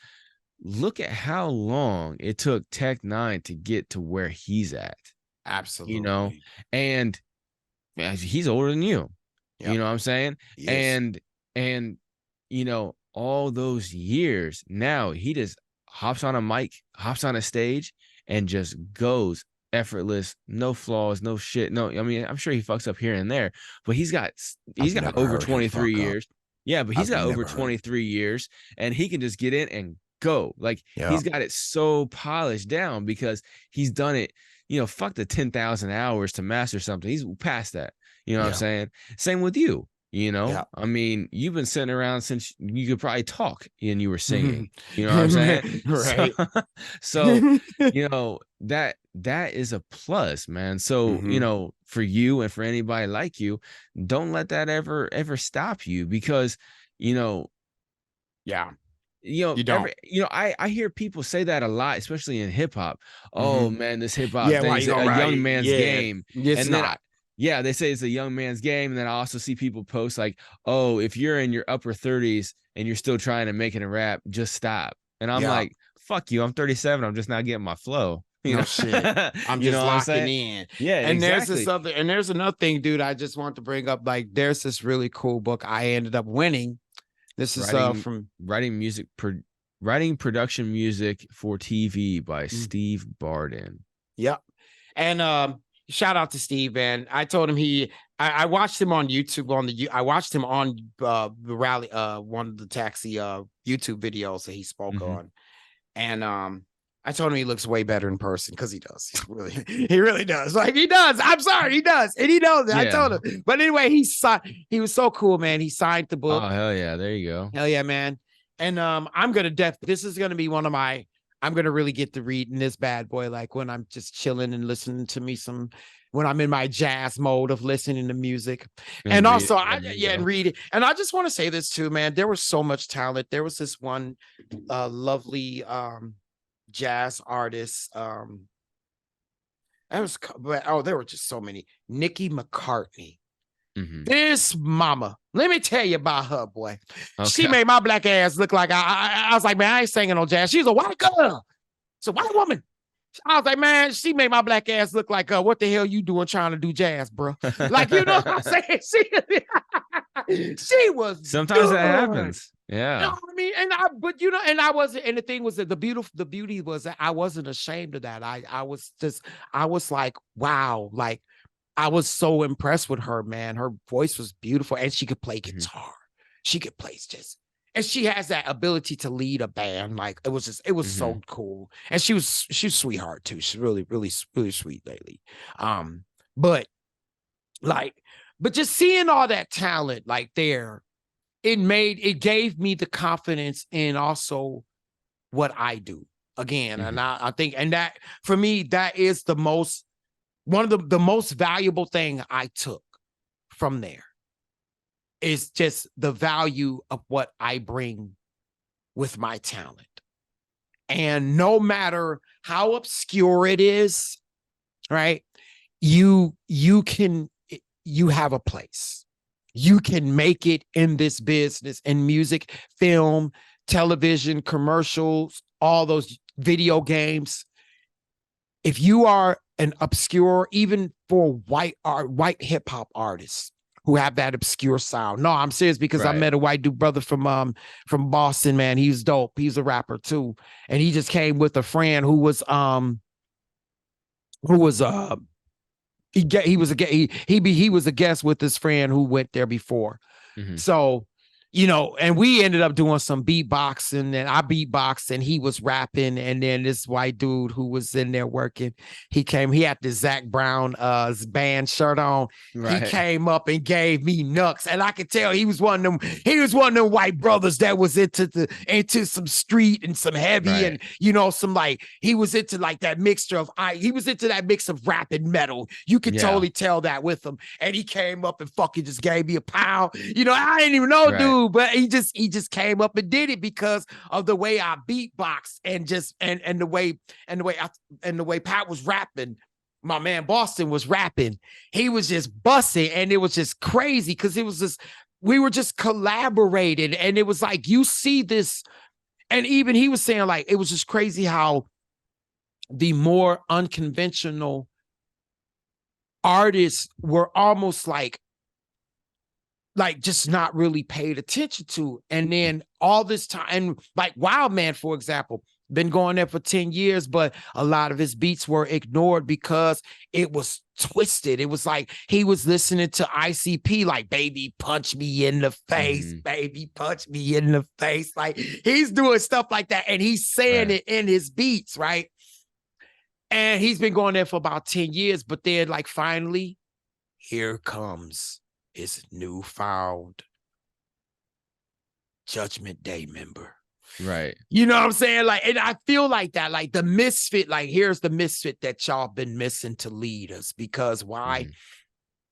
Look at how long it took Tech Nine to get to where he's at, you know, Absolutely. and he's older than you. You Yep. know what I'm saying? Yes. And all those years, now he just hops on a mic, hops on a stage, and just goes effortless, no flaws, no shit. No, I mean, I'm sure he fucks up here and there, but he's I've got never over heard him 23 fuck up. years. Yeah, but he's I've got over never heard. 23 years, and he can just get in and go. Like, Yeah. he's got it so polished down because he's done it. Fuck the 10,000 hours to master something. He's past that. You know what I'm Yeah. saying? Same with you. Yeah. I mean, you've been sitting around since you could probably talk and you were singing. Mhm. You know what I'm saying? So, Right. so that is a plus, man. So, Mhm. for you and for anybody like you, don't let that ever stop you, because, you know, Yeah. You don't. I hear people say that a lot, especially in hip hop. Oh Mhm. man, this hip hop Yeah, thing why is you gonna a young write? man's Yeah. game. It's And then not. yeah, they say it's a young man's game. And then I also see people post like, oh, if you're in your upper 30s and you're still trying to make it a rap, just stop. And I'm Yeah. like, fuck you. I'm 37. I'm just not getting my flow. No shit. I'm You know just what I'm locking saying? in. Yeah, exactly. And there's another thing, dude, I just want to bring up. Like, there's this really cool book I ended up winning. This is Writing from writing music writing production music for TV by mm, Steve Barden. yep. And shout out to Steve, man. I told him I watched him on YouTube I watched him on the rally one of the taxi YouTube videos that he spoke Mm-hmm. on. And I told him he looks way better in person, because he does. He really does. Like, he does. I'm sorry, he does. And he knows it. I Yeah. told him. But anyway, he was so cool, man. He signed the book. Oh hell yeah! There you go. Hell yeah, man. And this is gonna be one of my I'm gonna really get to reading this bad boy, like when I'm just chilling and listening to me when I'm in my jazz mode of listening to music. And And also reading. Yeah, there you and go. read it. And I just want to say this too, man. There was so much talent. There was this one lovely jazz artist. There were just so many. Nikki McCartney. Mhm. This mama, let me tell you about her, boy. She Okay. made my black ass look like I was like, man, I ain't singing no jazz. She's a white girl. It's a white woman. I was like, man, she made my black ass look like, what the hell you doing trying to do jazz, bro? Like, you know what I'm saying? She was Sometimes that good. happens. You Yeah. know what I mean? And I wasn't, and the thing was that the beauty was that I wasn't ashamed of that. I was like, wow, like I was so impressed with her, man. Her voice was beautiful and she could play guitar. She could play just, and she has that ability to lead a band. Like it was so cool. And she's a sweetheart too. She's really, really, really sweet lately. But like, but just seeing all that talent like there, it gave me the confidence in also what I do again. And I think, and that for me, that is one of the most valuable thing I took from there is just the value of what I bring with my talent. And no matter how obscure it is, right? You have a place. You can make it in this business, in music, film, television, commercials, all those video games. If you are an obscure, even for white hip hop artists who have that obscure sound. No, I'm serious because I met a white dude brother from Boston, man. He's dope. He's a rapper too. And he just came with a friend who was he was a guest with his friend who went there before. So, you know, and we ended up doing some beatboxing, and I beatboxed and he was rapping. And then this white dude who was in there working, he had the Zach Brown band shirt on. He came up and gave me nucks. And I could tell he was one of them white brothers that was into some street and some heavy and, you know, some like, he was into like that mixture of he was into that mix of rap and metal. You could totally tell that with him. And he came up and fucking just gave me a pound. You know, I didn't even know, dude. But he just came up and did it because of the way I beatbox and just and the way Pat was rapping. My man Boston was rapping. He was just busting, and it was just crazy because it was just we were just collaborating, and it was like you see this, and even he was saying like it was just crazy how the more unconventional artists were almost like just not really paid attention to. And then all this time, and like Wildman, for example, been going there for 10 years, but a lot of his beats were ignored because it was twisted. It was like he was listening to ICP, like, baby, punch me in the face, baby, punch me in the face. Like he's doing stuff like that. And he's saying it in his beats, right? And he's been going there for about 10 years, but then like finally, here comes his newfound Judgment Day member. Right. You know what I'm saying? Like, and I feel like that, like the misfit, like here's the misfit that y'all been missing to lead us. Because why?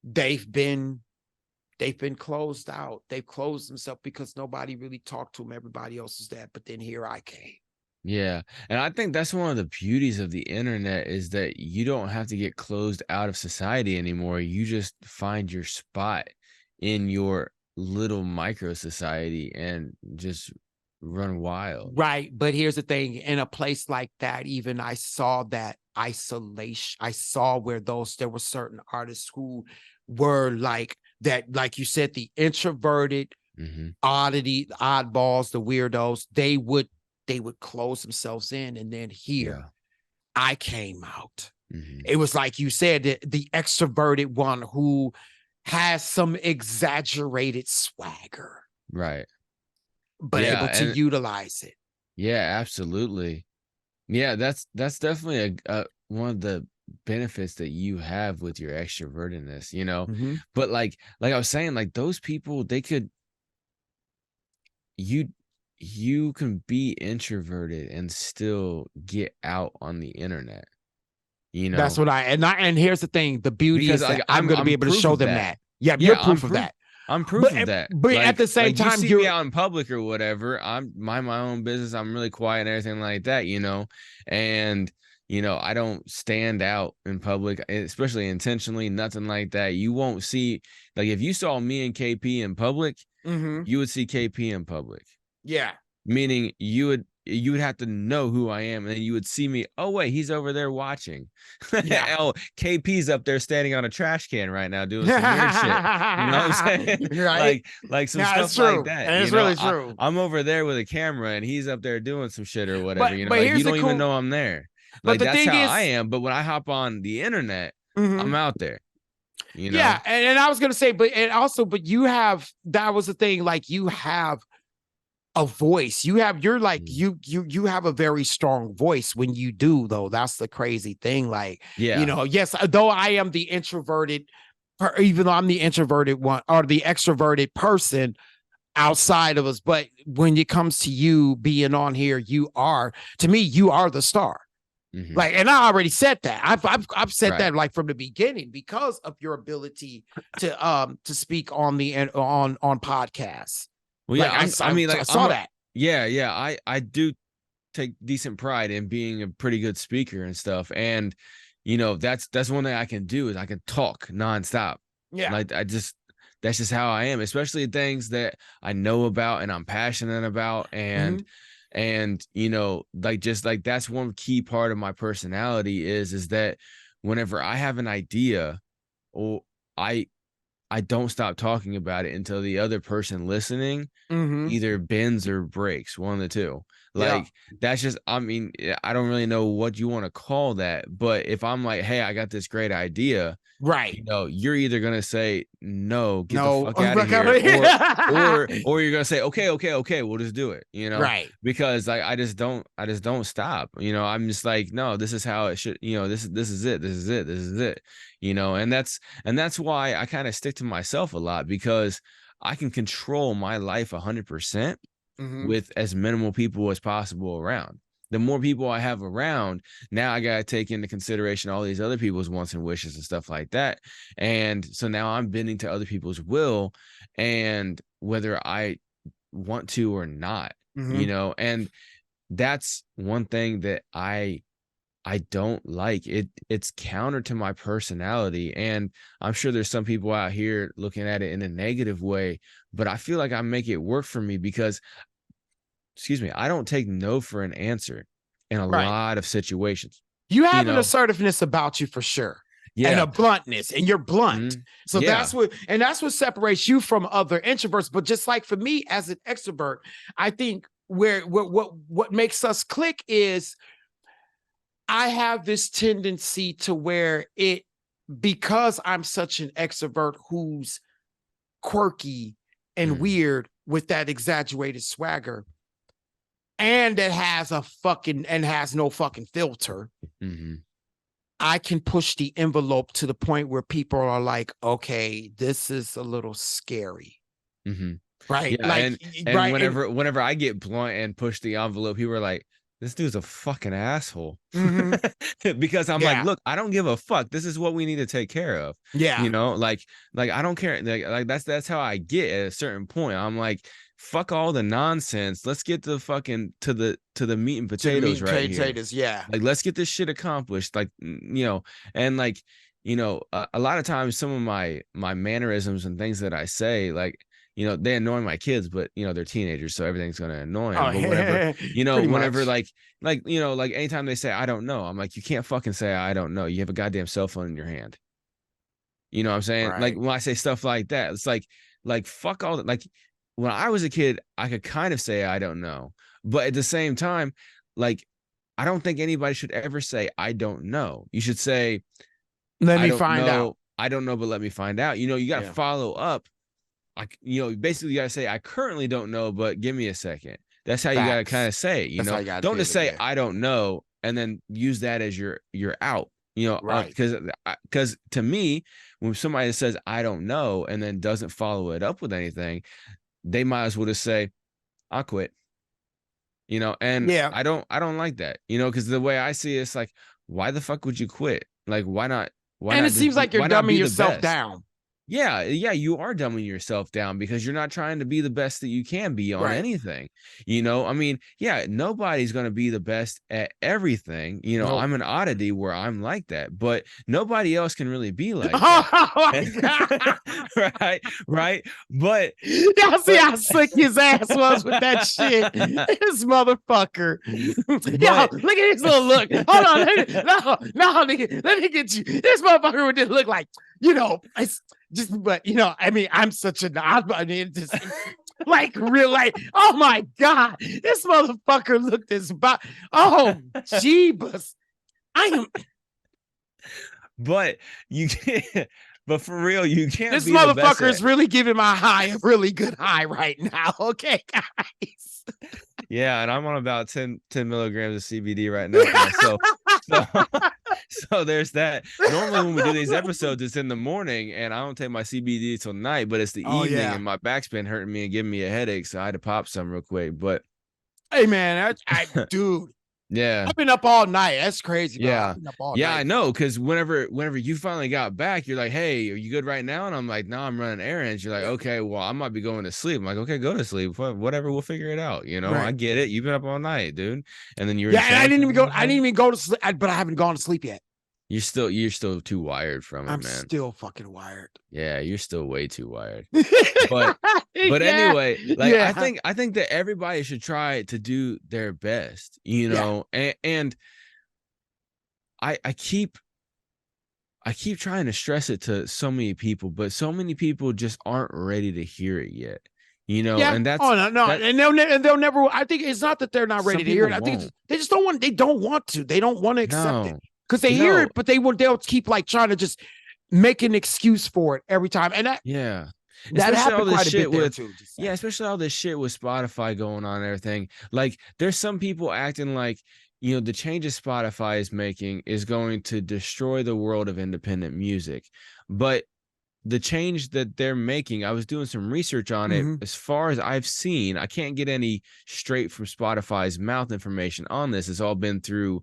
They've been closed out. They've closed themselves because nobody really talked to them. Everybody else is that. But then here I came. Yeah. And I think that's one of the beauties of the internet is that you don't have to get closed out of society anymore. You just find your spot in your little micro society and just run wild. Right. But here's the thing. In a place like that, even I saw that isolation. I saw where there were certain artists who were like that, like you said, the introverted, oddballs, the weirdos, they would close themselves in. And then here I came out. It was like you said, the extroverted one who has some exaggerated swagger. Right. But able to utilize it. Yeah, absolutely. Yeah, that's definitely a one of the benefits that you have with your extrovertedness, you know. But like I was saying, like those people, they could you can be introverted and still get out on the internet, you That's know, what and here's the thing. The beauty because is like that I'm going to be I'm able to proof show of them that. that. Yeah, you're Yeah, proof of that. I'm proof But of that. but at the same You time, see me you're out in public or whatever, I'm mind my own business. I'm really quiet and everything like that, you know. And I don't stand out in public, especially intentionally, nothing like that. You won't see, like, if you saw me and KP in public, Mhm. you would see KP in public. Yeah. Meaning you would have to know who I am, and then you would see me. Oh wait, he's over there watching. Yeah. Oh, KP's up there standing on a trash can right now doing some weird shit. You know what I'm saying? Right? Like some Yeah, it's stuff like true. that. And it's really true. I'm over there with a camera, and he's up there doing some shit or whatever. But Like you here's the don't even cool know I'm there. but Like the that's thing how I is, am. But when I hop on the internet, I'm mhm. out there. You Yeah, know? and I was gonna say, but you have that was the thing, like you have a voice. You're like Mm. you have a very strong voice when you do, though. That's the crazy thing. Like, Yeah. yes, though I am the introverted, even though I'm the introverted one or the extroverted person outside of us, but when it comes to you being on here, to me, you are the star. Mhm. Like, and I already said that. I've said Right. that like from the beginning because of your ability to speak on on podcasts. Well, Like yeah, I mean, I like saw that. yeah. I do take decent pride in being a pretty good speaker and stuff. And that's one thing I can do is I can talk nonstop. Yeah. Like that's just how I am, especially things that I know about and I'm passionate about. And Mhm. like just like that's one key part of my personality is that whenever I have an idea or I I don't stop talking about it until the other person listening Mhm. either bends or breaks, one of the two. Yeah. Like that's just, I mean, I don't really know what you want to call that, but if I'm like, hey, I got this great idea, Right. you're either gonna say no, get the No. fuck out of here, or you're gonna say okay, we'll just do it, Right. because I just don't stop. I'm just like, no, this is how it should, this is it, and that's why I kind of stick to myself a lot, because I can control my life 100% Mhm. with as minimal people as possible around. The more people I have around, now I got to take into consideration all these other people's wants and wishes and stuff like that. And so now I'm bending to other people's will, and whether I want to or not, Mhm. and that's one thing that I don't like. It's counter to my personality. And I'm sure there's some people out here looking at it in a negative way, but I feel like I make it work for me because, excuse me, I don't take no for an answer in a Right. lot of situations. You You have an know? assertiveness about you for sure. And Yeah. a bluntness, and you're blunt. Mhm. So Yeah. that's what separates you from other introverts. But just like for me as an extrovert, I think where what makes us click is I have this tendency to where because I'm such an extrovert who's quirky and Mhm. weird with that exaggerated swagger, and that has no fucking filter. Mhm. I can push the envelope to the point where people are like, okay, this is a little scary. Mhm. Right. Yeah, Like, and right. And whenever I get blunt and push the envelope, people are like, "This dude's a fucking asshole." mhm. Because I'm like, Yeah. "Look, I don't give a fuck. This is what we need to take care of." Yeah. Like I don't care. Like that's how I get at a certain point. I'm like, "Fuck all the nonsense. Let's get the fucking to the meat and To the meat potatoes and right here. potatoes. Yeah. Like let's get this shit accomplished." Like, and like, a lot of times some of my mannerisms and things that I say, like, they annoy my kids, but they're teenagers, so everything's gonna annoy them. Oh, But whenever, pretty whenever much. like anytime they say I don't know, I'm like, you can't fucking say I don't know. You have a goddamn cell phone in your hand. You know what I'm saying? Like Right. when I say stuff like that, it's like fuck all that. Like when I was a kid, I could kind of say I don't know, but at the same time, like I don't think anybody should ever say I don't know. You should say Let me find out. I don't know, but let me find out. You got to Yeah. follow up. Like, basically you got to say, I currently don't know, but give me a second. That's how you got to kind Facts. of say it, That's how you got to don't do just it. say, Yeah. I don't know. And then use that as your out, Right. because to me, when somebody says, I don't know, and then doesn't follow it up with anything, they might as well just say, I'll quit. And Yeah. I don't like that, because the way I see it, it's like, why the fuck would you quit? Like, why not? And it seems like you're why not dumbing be the yourself best? down. Yeah, you are dumbing yourself down because you're not trying to be the best that you can be on Right. anything. I mean, yeah, nobody's going to be the best at everything. Nope. I'm an oddity where I'm like that, but nobody else can really be like that. Oh my God. Right. But Y'all see how slick his ass was with that shit. This motherfucker. Yo, look at his little look. Hold on. No, nigga, let me get you. This motherfucker would just look like, it's just, but I mean, I'm such an odd, I mean, just like real, like, oh my God, this motherfucker looked as oh, jeebus. I am. But you can't. But for real, you can't. This be the best motherfucker is really giving my high a really good high right now. Okay, guys. Yeah, and I'm on about 10 milligrams of CBD right now. So there's that. Normally when we do these episodes, it's in the morning, and I don't take my CBD till night, but it's the evening, and my back's been hurting me and giving me a headache, so I had to pop some real quick. But hey, man, dude. Yeah, I've been up all night. That's crazy. Yeah, night. I know. Because whenever you finally got back, you're like, "Hey, are you good right now?" And I'm like, "No, I'm running errands." You're like, "Okay, well, I might be going to sleep." I'm like, "Okay, go to sleep. Whatever, we'll figure it out." Right. I get it. You've been up all night, dude. And then you're and I didn't even go to sleep. But I haven't gone to sleep yet. You're still too wired from it, I'm man. still fucking wired. Yeah, you're still way too wired. But anyway, like I think that everybody should try to do their best, and I keep trying to stress it to so many people, but so many people just aren't ready to hear it yet. And that's and they'll never. I think it's not that they're not ready to hear it. I think they just don't want. They don't want to. They don't want to accept it because they hear it, but they'll keep like trying to just make an excuse for it every time. And that happened quite a bit there too. Yeah, especially all this shit with Spotify going on and everything. Like, there's some people acting like, the changes Spotify is making is going to destroy the world of independent music. But the change that they're making, I was doing some research on it. As far as I've seen, I can't get any straight from Spotify's mouth information on this. It's all been through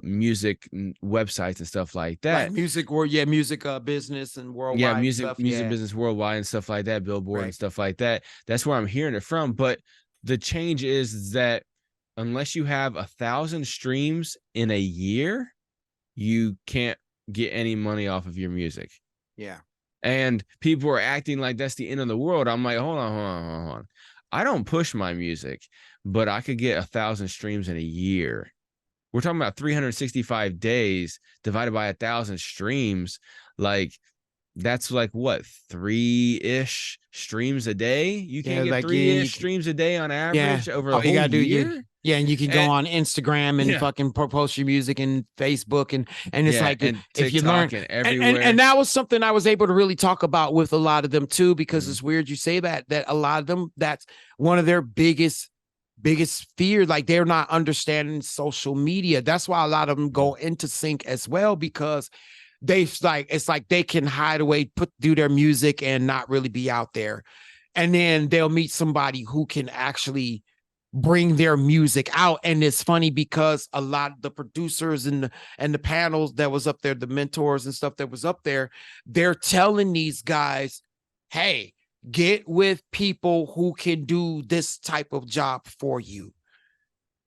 music websites and stuff like that. Like music business and worldwide. Yeah, music business worldwide and stuff like that, Billboard and stuff like that. That's where I'm hearing it from. But the change is that unless you have 1,000 streams in a year, you can't get any money off of your music. Yeah. And people are acting like that's the end of the world. I'm like, hold on. I don't push my music, but I could get 1,000 streams in a year. We're talking about 365 days divided by 1,000 streams. Like, that's like what, 3-ish streams a day? You can get 3-ish streams a day on average over a whole year. Yeah, and you can go on Instagram and fucking post your music and Facebook and it's like, and if you learn and everywhere. And that was something I was able to really talk about with a lot of them too, because it's weird you say that a lot of them, that's one of their biggest fear. Like, they're not understanding social media. That's why a lot of them go into sync as well, because it's like they can hide away, do their music and not really be out there. And then they'll meet somebody who can actually bring their music out. And it's funny because a lot of the producers and the panels that was up there, the mentors and stuff that was up there, they're telling these guys, hey, get with people who can do this type of job for you.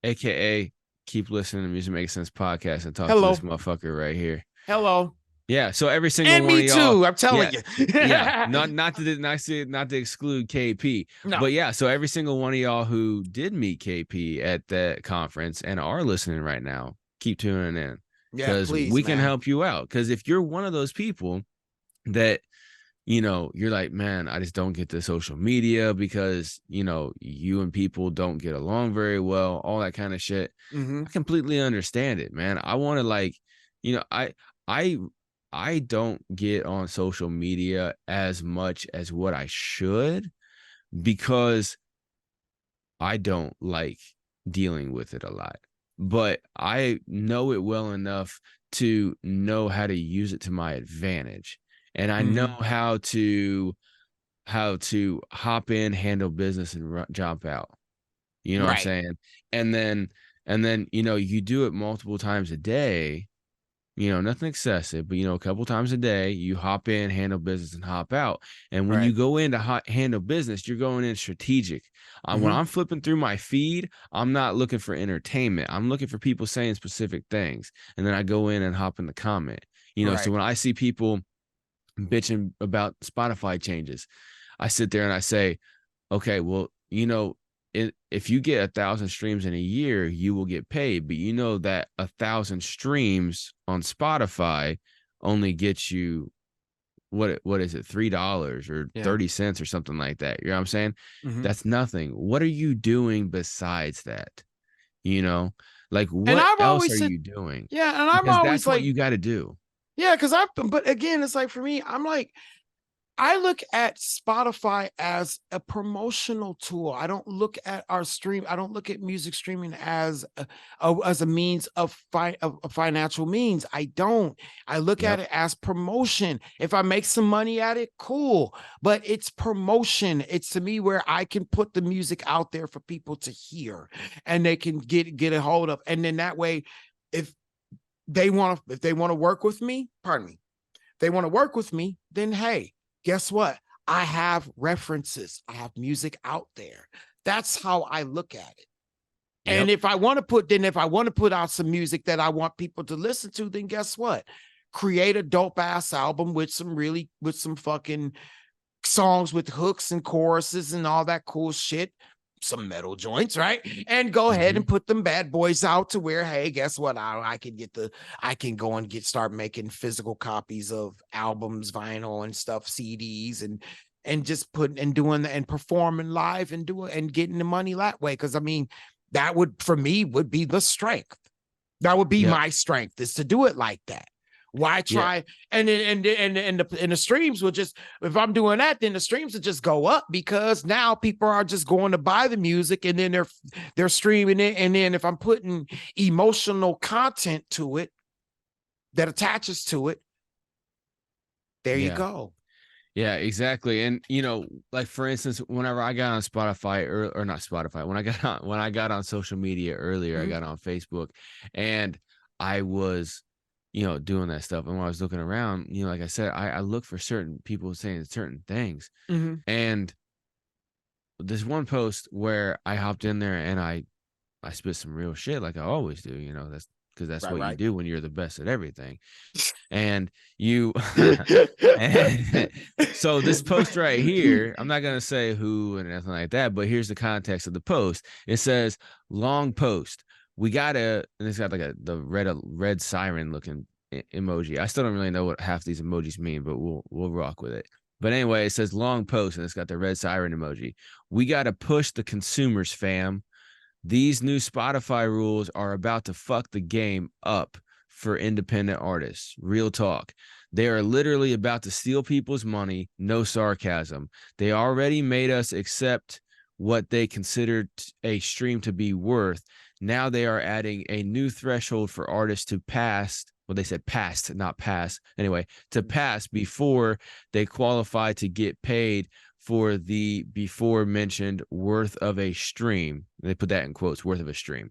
AKA keep listening to Music Makes Sense podcast and talk to this motherfucker right here. Hello. Yeah, so every single and one me of y'all, too. I'm telling you. Yeah, not to exclude KP, but yeah. So every single one of y'all who did meet KP at that conference and are listening right now, keep tuning in, because we can help you out. Because if you're one of those people that, you're like, man, I just don't get the social media because you and people don't get along very well, all that kind of shit. I completely understand it, man. I want to I don't get on social media as much as what I should, because I don't like dealing with it a lot. But I know it well enough to know how to use it to my advantage. And I know how to hop in, handle business, and jump out. You know what I'm Right. saying? And then you do it multiple times a day, nothing excessive, but a couple times a day, you hop in, handle business, and hop out. And when you Right. go in to handle business, you're going in strategic. When Hmm. I'm flipping through my feed, I'm not looking for entertainment. I'm looking for people saying specific things. And then I go in and hop in the comment. So Right. when I see people bitching about Spotify changes, I sit there and I say, okay, well, if you get 1,000 streams in a year, you will get paid. But that 1,000 streams on Spotify only gets you what is it, $3 or Yeah. 30 cents or something like that. You know what I'm saying? Hmm. That's nothing. What are you doing besides that? You know, like And what I've else always are said, you doing? yeah, and I'm Because always that's what like, you got to do. yeah, but again, it's like for me, I'm like, I look at Spotify as a promotional tool. I don't look at our stream. I don't look at music streaming as as a means of, of financial means. I don't. I look at Yep. it as promotion. If I make some money at it, cool. But it's promotion. It's to me where I can put the music out there for people to hear, and they can get a hold of. And then that way, if if they want to work with me, pardon me, they want to work with me, then hey, guess what? I have references. I have music out there. That's how I look at it. And Yep. if I want to put out some music that I want people to listen to, then guess what? Create a dope ass album with some fucking songs with hooks and choruses and all that cool shit, some metal joints, right? And go ahead and Mm-hmm. put them bad boys out to where, hey, guess what? I can go and start making physical copies of albums, vinyl and stuff, CDs, and just putting and doing that and performing live and doing and getting the money that way. Cause I mean, that would for me would be the strength. That would be Yep. my strength, is to do it like that. Why Yeah. try? And the streams will just, if I'm doing that, then the streams will just go up, because now people are just going to buy the music, and then they're streaming it. And then if I'm putting emotional content to it that attaches to it, there you Yeah. go. Yeah, exactly. And like for instance, whenever I got on Spotify or not Spotify, when I got on social media earlier, I Mhm. got on Facebook and I was, doing that stuff. And when I was looking around, like I said, I look for certain people saying certain things. Mhm. And there's one post where I hopped in there and I spit some real shit like I always do, that's because that's Right, what you right. do when you're the best at everything. And you and so this post right here, I'm not gonna say who and anything like that, but here's the context of the post. It says long post. We gotta, and it's got like the red siren looking emoji. I still don't really know what half these emojis mean, but we'll rock with it. But anyway, it says long post and it's got the red siren emoji. We gotta push the consumers, fam. These new Spotify rules are about to fuck the game up for independent artists. Real talk. They are literally about to steal people's money. No sarcasm. They already made us accept what they considered a stream to be worth. Now they are adding a new threshold for artists to pass. Well, they said passed, not pass. Anyway, to pass before they qualify to get paid for the before mentioned worth of a stream. They put that in quotes, worth of a stream.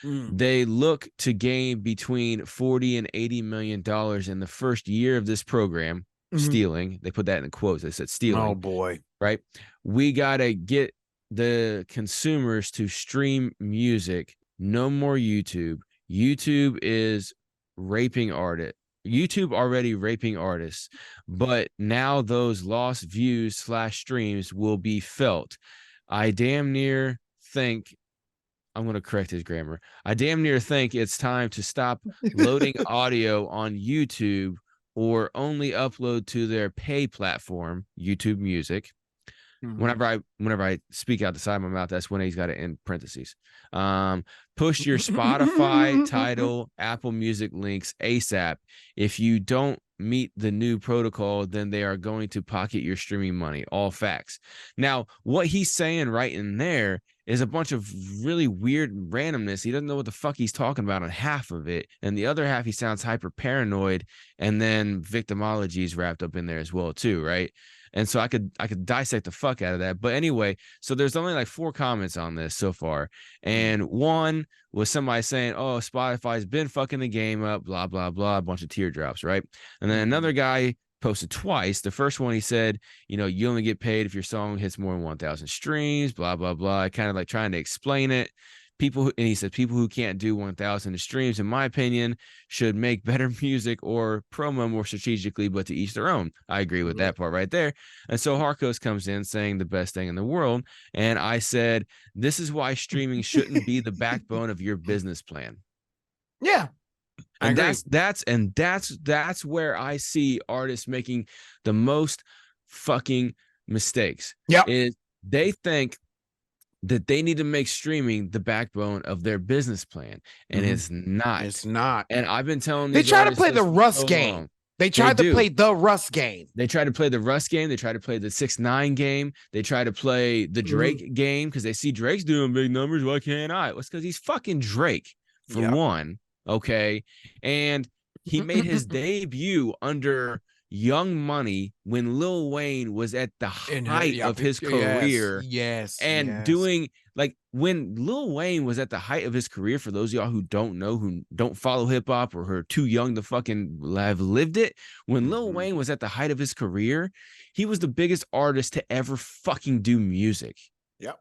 Mm. They look to gain between 40 and 80 million dollars in the first year of this program. Mhm. Stealing. They put that in quotes. They said Oh stealing, boy. right? We got to get the consumers to stream music. No more YouTube. YouTube is raping artists. YouTube already raping artists, but now those lost views / streams will be felt. I damn near think I'm going to correct his grammar. I damn near think it's time to stop loading audio on YouTube or only upload to their pay platform, YouTube Music. Mhm. Whenever I speak out the side of my mouth, that's when he's got it in parentheses. Push your Spotify, Tidal, Apple Music links ASAP. If you don't meet the new protocol, then they are going to pocket your streaming money. All facts. Now, what he's saying right in there is a bunch of really weird randomness. He doesn't know what the fuck he's talking about on half of it, and the other half he sounds hyper paranoid, and then victimology is wrapped up in there as well too, right? And so I could dissect the fuck out of that. But anyway, so there's only like 4 comments on this so far. And one was somebody saying, oh, Spotify's been fucking the game up, blah, blah, blah, a bunch of teardrops, right? And then another guy posted twice. The first one, he said, you know, you only get paid if your song hits more than 1,000 streams, blah, blah, blah. Kind of like trying to explain it. And he said, people who can't do 1,000 streams, in my opinion, should make better music or promo more strategically, but to each their own. I agree with that part right there. And so Harkos comes in saying the best thing in the world. And I said, this is why streaming shouldn't be the backbone of your business plan. Yeah. And that's where I see artists making the most fucking mistakes. Yep. Is they think that they need to make streaming the backbone of their business plan, and it's not. It's not. And I've been telling they these try to play the for Rust so game. long. They tried to play the Rust game. They try to play the Rust game. They try to play the 6ix9ine game. They try to play the Drake game because they see Drake's doing big numbers. Why can't I? Well, it's because he's fucking Drake, for one. Okay. And he made his debut under Young Money when Lil Wayne was at the height of his career. Yes. And doing like when Lil Wayne was at the height of his career, for those of y'all who don't know, who don't follow hip hop or who are too young to fucking have lived it, when Lil Wayne was at the height of his career, he was the biggest artist to ever fucking do music. Yep.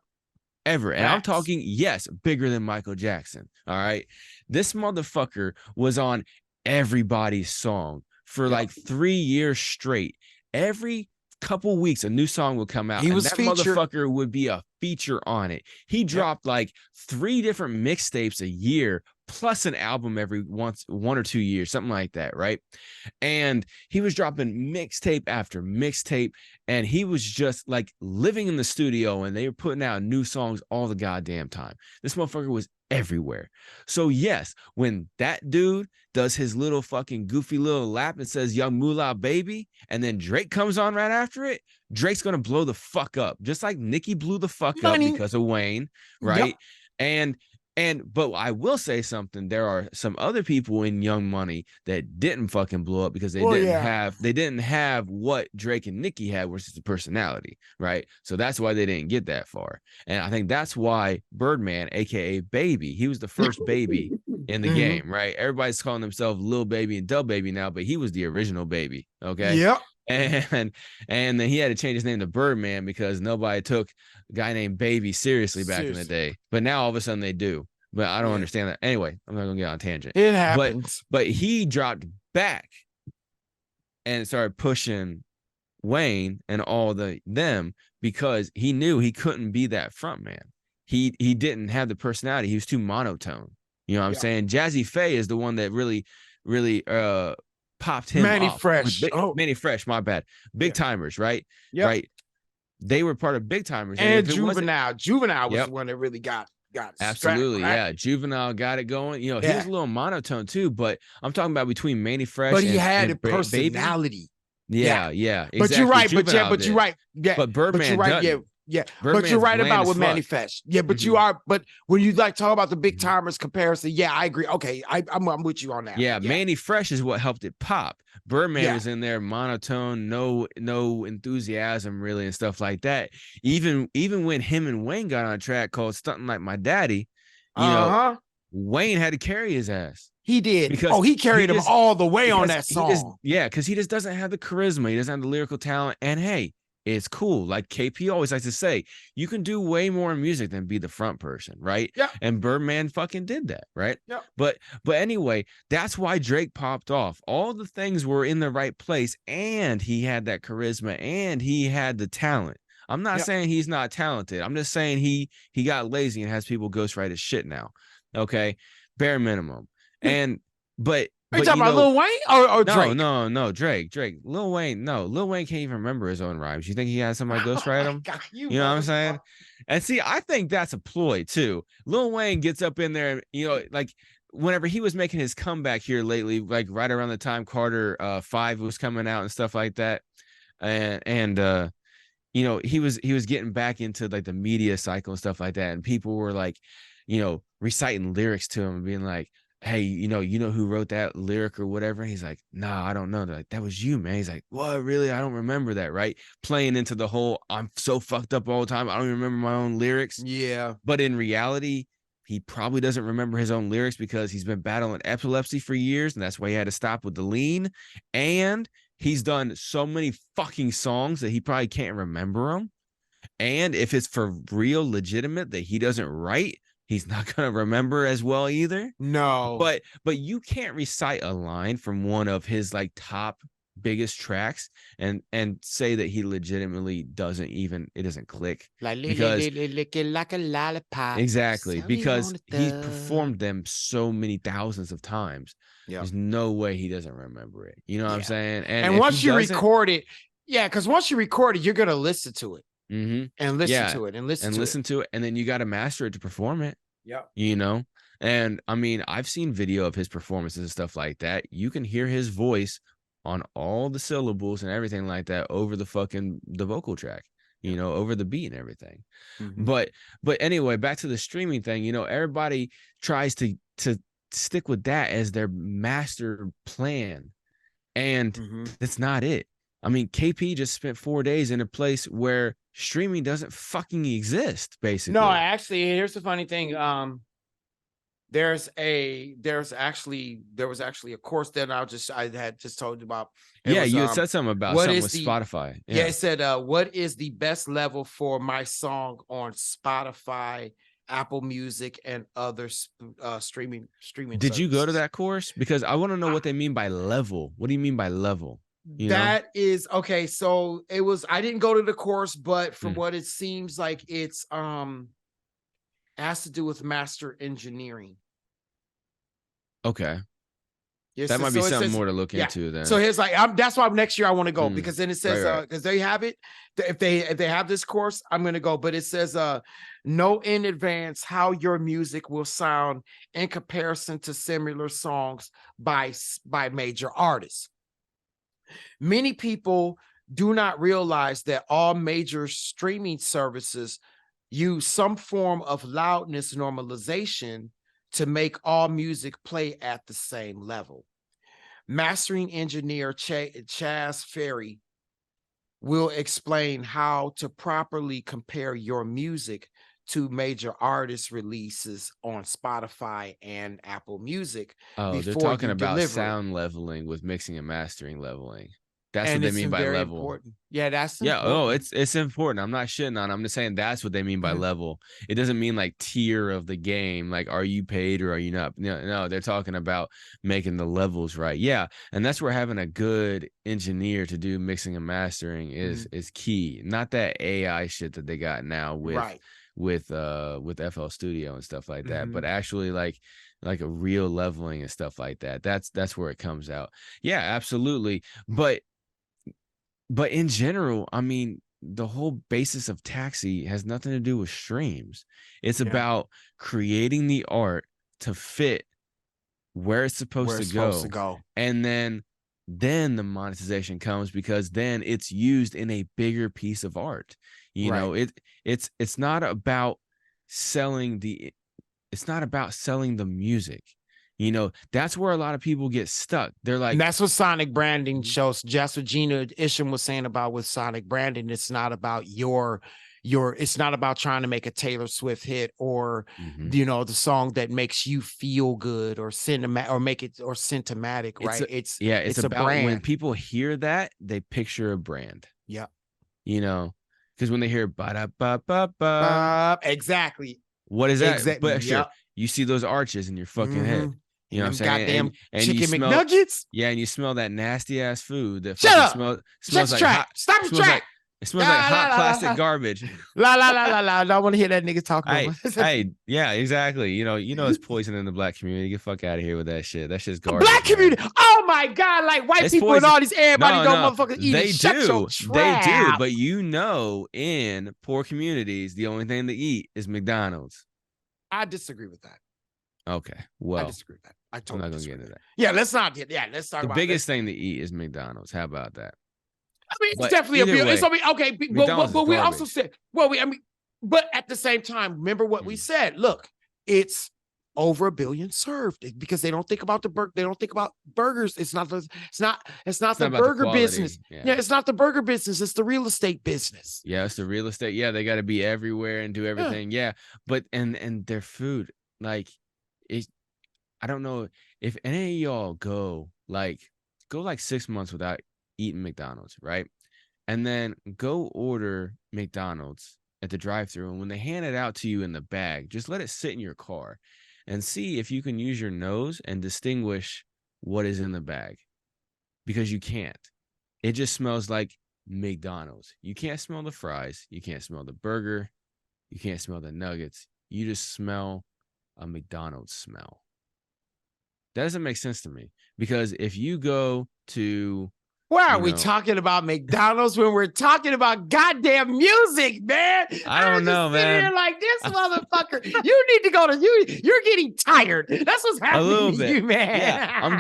Ever. And I'm talking, yes, bigger than Michael Jackson. All right. This motherfucker was on everybody's song for like 3 years straight. Every couple weeks, a new song would come out. That motherfucker would be a feature on it. He dropped like 3 different mixtapes a year, plus an album every 1 or 2 years, something like that, right? And he was dropping mixtape after mixtape, and he was just like living in the studio, and they were putting out new songs all the goddamn time. This motherfucker was everywhere. So yes, when that dude does his little fucking goofy little lap and says Young Moolah Baby, and then Drake comes on right after it, Drake's gonna blow the fuck up, just like Nicki blew the fuck up because of Wayne, right? But I will say something. There are some other people in Young Money that didn't fucking blow up because they didn't have what Drake and Nicki had, which is the personality, right? So that's why they didn't get that far. And I think that's why Birdman, aka Baby, he was the first baby in the game, right? Everybody's calling themselves Lil Baby and Dub Baby now, but he was the original Baby, okay? Yep. And then he had to change his name to Birdman because nobody took a guy named Baby seriously back in the day. But now all of a sudden they do. But I don't understand that. Anyway, I'm not gonna get on a tangent. It happens. But he dropped back and started pushing Wayne and all them because he knew he couldn't be that front man. He didn't have the personality. He was too monotone. You know what I'm saying? Jazzy Faye is the one that really popped him Manny off. Fresh. Manny Fresh, my bad. Big Timers, right? Yep. Right. They were part of Big Timers. And Juvenile. Juvenile was the one that really got absolutely strapped, right? Yeah, Juvenile got it going. You know, he was a little monotone too, but I'm talking about between Manny Fresh, but he had a personality. Baby. Yeah, exactly. But you're right. Juvenile But you're right. Yeah, but Birdman, but you're right. Yeah. But you're right about with Manny Fresh. Yeah, but you are. But when you like talk about the Big Timers comparison, yeah, I agree. Okay, I'm with you on that. Yeah, Manny Fresh is what helped it pop. Birdman was in there monotone, no enthusiasm really, and stuff like that. Even when him and Wayne got on a track called "Stunting Like My Daddy," you know, Wayne had to carry his ass. He did. Because he carried him all the way on that song. Because he just doesn't have the charisma. He doesn't have the lyrical talent. And hey, it's cool. Like KP always likes to say, you can do way more music than be the front person, right? Yeah. And Birdman fucking did that, right? Yeah. But anyway, that's why Drake popped off. All the things were in the right place, and he had that charisma, and he had the talent. I'm not saying he's not talented. I'm just saying he got lazy and has people ghostwrite his shit now. Okay, bare minimum. And but. Are you talking about Lil Wayne or Drake? No, Drake. Lil Wayne, no. Lil Wayne can't even remember his own rhymes. You think he has somebody ghostwrite him? You know what I'm saying? And see, I think that's a ploy too. Lil Wayne gets up in there, you know, like whenever he was making his comeback here lately, like right around the time Carter 5 was coming out and stuff like that. And you know, he was getting back into like the media cycle and stuff like that. And people were like, you know, reciting lyrics to him and being like, hey, you know who wrote that lyric or whatever? He's like, nah, I don't know. They're like, that was you, man. He's like, what, really? I don't remember that, right? Playing into the whole, I'm so fucked up all the time, I don't even remember my own lyrics. Yeah. But in reality, he probably doesn't remember his own lyrics because he's been battling epilepsy for years, and that's why he had to stop with the lean. And he's done so many fucking songs that he probably can't remember them. And if it's for real, legitimate that he doesn't write, he's not gonna remember as well either. No. But you can't recite a line from one of his like top biggest tracks and say that he legitimately doesn't even, it doesn't click. Like Because lick it like a lollipop. exactly, Sell me because on the he's thug. performed them so many thousands of times. Yeah. There's no way he doesn't remember it. You know what I'm Yeah. saying? And if once he you doesn't- record it, yeah, because once you record it, you're gonna listen to it Mhm. and listen Yeah, to it and listen and to listen it. to it, and then you got to master it to perform it. Yep. You know, and I mean, I've seen video of his performances and stuff like that. You can hear his voice on all the syllables and everything like that over the vocal track, you know, over the beat and everything. Mhm. But anyway, back to the streaming thing. You know, everybody tries to stick with that as their master plan, and Mhm. that's not it. I mean, KP just spent 4 days in a place where streaming doesn't fucking exist, basically. No, actually, here's the funny thing. There was actually a course that I had just told you about. It Yeah, was, you had said something about what something is with the- Spotify. Yeah, it said, what is the best level for my song on Spotify, Apple Music, and other streaming Did you go to services? that course? Because I want to know what they mean by level. What do you mean by level? You know? That is okay. So it was, I didn't go to the course, but from Mm. what it seems like, it's has to do with master engineering. Okay. Yes, That might be so it something says- more to look yeah. into then. So here's like, that's why next year I want to go, Mm, because then it says, right. because they have it. If they have this course, I'm gonna go. But it says, know in advance how your music will sound in comparison to similar songs by major artists. Many people do not realize that all major streaming services use some form of loudness normalization to make all music play at the same level. Mastering engineer Chaz Ferry will explain how to properly compare your music to major artist releases on Spotify and Apple Music. Oh, they're before talking you about deliver it. sound leveling with mixing and mastering leveling. That's And what they it's mean by very level. important. Yeah, that's Yeah, important. oh, it's important. I'm not shitting on it. I'm just saying that's what they mean by Mhm. level. It doesn't mean like tier of the game, like are you paid or are you not? No, they're talking about making the levels right. Yeah, and that's where having a good engineer to do mixing and mastering is key. Not that AI shit that they got now right. with FL Studio and stuff like that, Mhm. but actually like a real leveling and stuff like that. That's where it comes out. Yeah, absolutely. But in general, I mean, the whole basis of Taxi has nothing to do with streams. It's Yeah. about creating the art to fit where it's supposed Where to it's go. supposed to go. And then the monetization comes because then it's used in a bigger piece of art. You know, it's not about selling the music. You know, that's where a lot of people get stuck. They're like, And that's what Sonic branding Mhm. shows. Just what Gina Isham was saying about with Sonic branding. It's not about it's not about trying to make a Taylor Swift hit or Mhm. you know, the song that makes you feel good or cinematic or make it or sentimentic, right? It's it's a about brand. when people hear that, they picture a brand. Yeah. You know, because when they hear ba da ba ba ba, Exactly. what is that? Exactly. But sure, Yep. you see those arches in your fucking head. Mhm. You know what I'm And saying? goddamn And you chicken smell, McNuggets. yeah, and you smell that nasty ass food that Shut fucking up. smells Shut the like track. hot. Stop the Smells track. like it smells like La, hot la, la, plastic la. garbage. La la la la la. I don't want to hear that nigga talk no more. Yeah, exactly. You know, it's poison in the black community. Get the fuck out of here with that shit. That shit's garbage. Black community. Man. Oh my god! Like white It's people poison. and all these everybody No, don't motherfuckers eat they it. Shut your They do. trap. But you know, in poor communities, the only thing they eat is McDonald's. I disagree with that. Okay, I well, disagree with that. I I'm totally not gonna disagree get into with that. Yeah, let's not get. Yeah, let's talk The about biggest thing to eat is McDonald's. How about that? I mean, it's But definitely a either bill. way, It's okay, McDonald's is but we also garbage. said, I mean, but at the same time, remember what we said. Look, it's over 1 billion served because they don't think about they don't think about burgers. It's not the burger business. Yeah, it's not the burger business, it's the real estate business. Yeah, it's the real estate. Yeah, they got to be everywhere and do everything. Yeah. But and their food, like it, I don't know if any of y'all go like 6 months without eating McDonald's, right? And then go order McDonald's at the drive-thru, and when they hand it out to you in the bag, just let it sit in your car and see if you can use your nose and distinguish what is in the bag, because you can't. It just smells like McDonald's. You can't smell the fries, you can't smell the burger, you can't smell the nuggets. You just smell a McDonald's smell. That doesn't make sense to me, because if you go to, why are we talking about McDonald's when we're talking about goddamn music, man? I don't know, man. Here like this motherfucker. You need to go to you. You're getting tired. That's what's happening to you, man. Yeah, I'm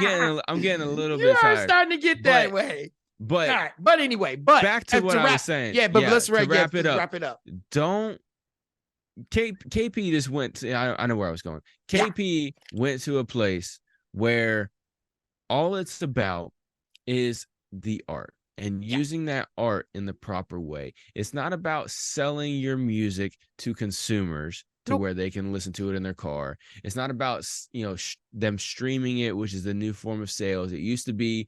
getting a little bit tired. You are starting to get that way. But all right. But anyway, back to what I was saying. Yeah, but let's wrap it up. Wrap it up. Don't. KP just went to, I know where I was going. KP went to a place where all it's about is the art and using that art in the proper way. It's not about selling your music to consumers to where they can listen to it in their car. It's not about, them streaming it, which is the new form of sales. It used to be,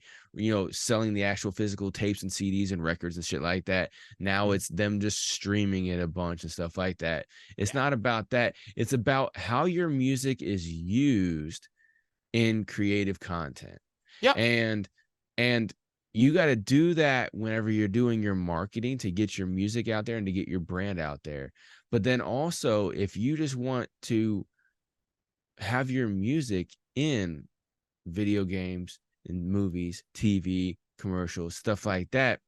selling the actual physical tapes and CDs and records and shit like that. Now it's them just streaming it a bunch and stuff like that. It's not about that. It's about how your music is used in creative content. Yeah. And you got to do that whenever you're doing your marketing to get your music out there and to get your brand out there. But then also, if you just want to have your music in video games, in movies, TV, commercials, stuff like that,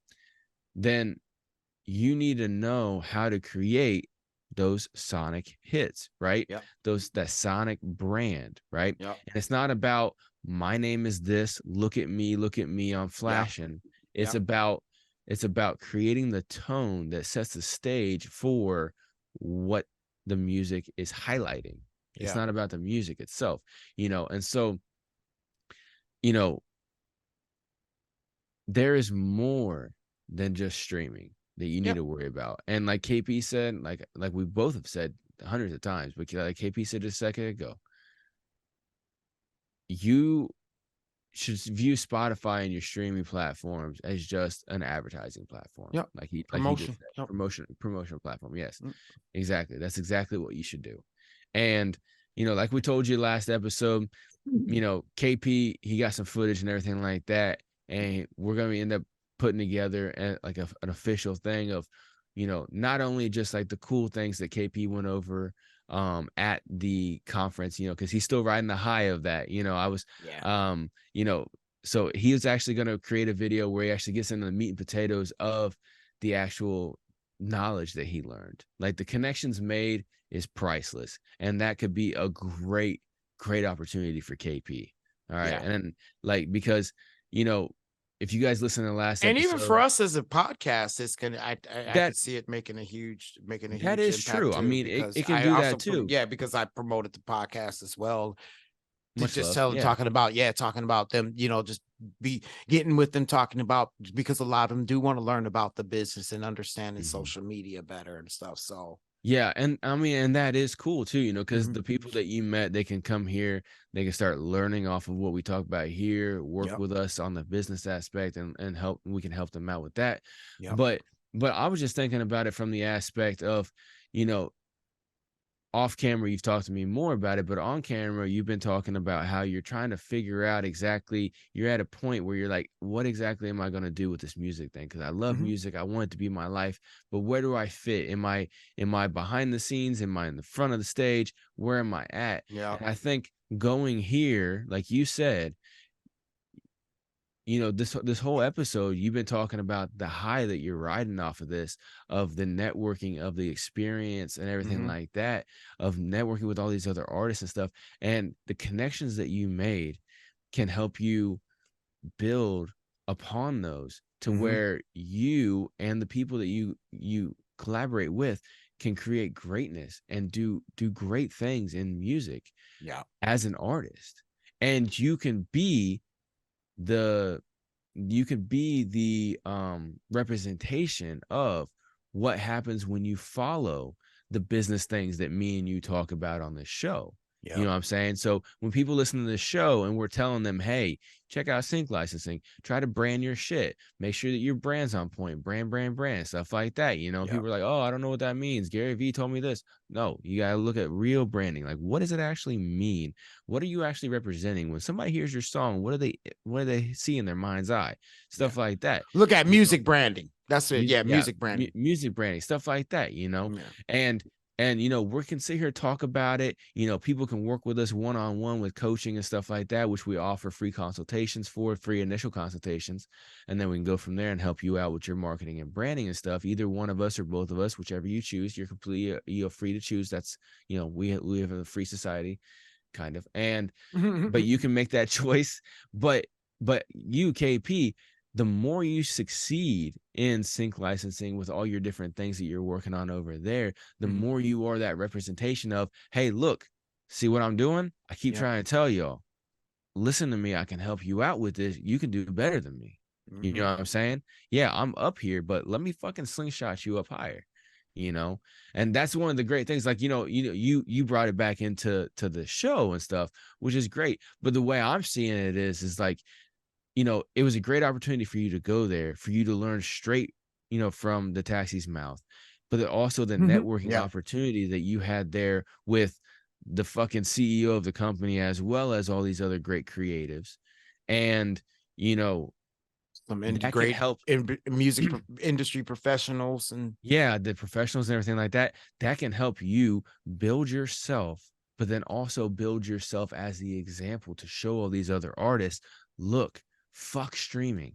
then you need to know how to create those sonic hits, right? Yeah. That sonic brand, right? Yeah. And it's not about my name is this, look at me, I'm flashing. It's about creating the tone that sets the stage for what the music is highlighting. It's not about the music itself, and so, there is more than just streaming that you need to worry about. And like KP said, like we both have said hundreds of times, but like KP said a second ago, you should view Spotify and your streaming platforms as just an advertising platform. Yeah. Promotional platform. Yes, exactly. That's exactly what you should do. And, like we told you last episode, KP, he got some footage and everything like that. And we're going to end up putting together an official thing of, not only just like the cool things that KP went over at the conference, because he's still riding the high of that. So he was actually going to create a video where he actually gets into the meat and potatoes of the actual knowledge that he learned. Like the connections made is priceless, and that could be a great opportunity for KP. All right. And because if you guys listen to the last and episode, even for us as a podcast, it's gonna I can see it making a huge that is true. I mean, it can do that too. Because I promoted the podcast as well. Talking about them, just be getting with them, talking about, because a lot of them do want to learn about the business and understanding social media better and stuff. So yeah, and I mean, and that is cool too, because the people that you met, they can come here, they can start learning off of what we talk about here, work with us on the business aspect, and help. We can help them out with that. But I was just thinking about it from the aspect of, off camera, you've talked to me more about it, but on camera, you've been talking about how you're trying to figure out exactly, you're at a point where you're like, what exactly am I going to do with this music thing? Because I love music. I want it to be my life, but where do I fit? Am I behind the scenes? Am I in the front of the stage? Where am I at? Yeah. And I think going here, like you said, this whole episode, you've been talking about the high that you're riding off of this, of the networking, of the experience and everything like that, of networking with all these other artists and stuff. And the connections that you made can help you build upon those to where you and the people that you collaborate with can create greatness and do great things in music Yeah. as an artist. And you can be the representation of what happens when you follow the business things that me and you talk about on this show. You Yeah. know what I'm saying? So when people listen to this show and we're telling them, hey, check out Sync Licensing, try to brand your shit, make sure that your brand's on point, brand, stuff like that. You know, Yeah. people are like, oh, I don't know what that means. Gary Vee told me this. No, you got to look at real branding. Like, what does it actually mean? What are you actually representing? When somebody hears your song, what do they see in their mind's eye? Stuff like that. Look at You music know, branding. That's it. Yeah, music branding. music branding, stuff like that, you know. Yeah. And you know, we can sit here talk about it. You know, people can work with us one-on-one with coaching and stuff like that, which we offer free consultations for, free initial consultations, and then we can go from there and help you out with your marketing and branding and stuff. Either one of us or both of us, whichever you choose, you're free to choose. That's, you know, we live in a free society, kind of. And but you can make that choice. But you, KP, the more you succeed in Sync Licensing with all your different things that you're working on over there, the more you are that representation of, hey, look, see what I'm doing? I keep trying to tell y'all, listen to me. I can help you out with this. You can do better than me. You know what I'm saying? Yeah, I'm up here, but let me fucking slingshot you up higher. You know, and that's one of the great things. Like, you brought it back into the show and stuff, which is great. But the way I'm seeing it is like, you know, it was a great opportunity for you to go there, for you to learn straight, you know, from the Taxi's mouth, but also the networking opportunity that you had there with the fucking CEO of the company, as well as all these other great creatives. And, you know, some that can great help music industry professionals and the professionals and everything like that. That can help you build yourself, but then also build yourself as the example to show all these other artists, look, fuck streaming.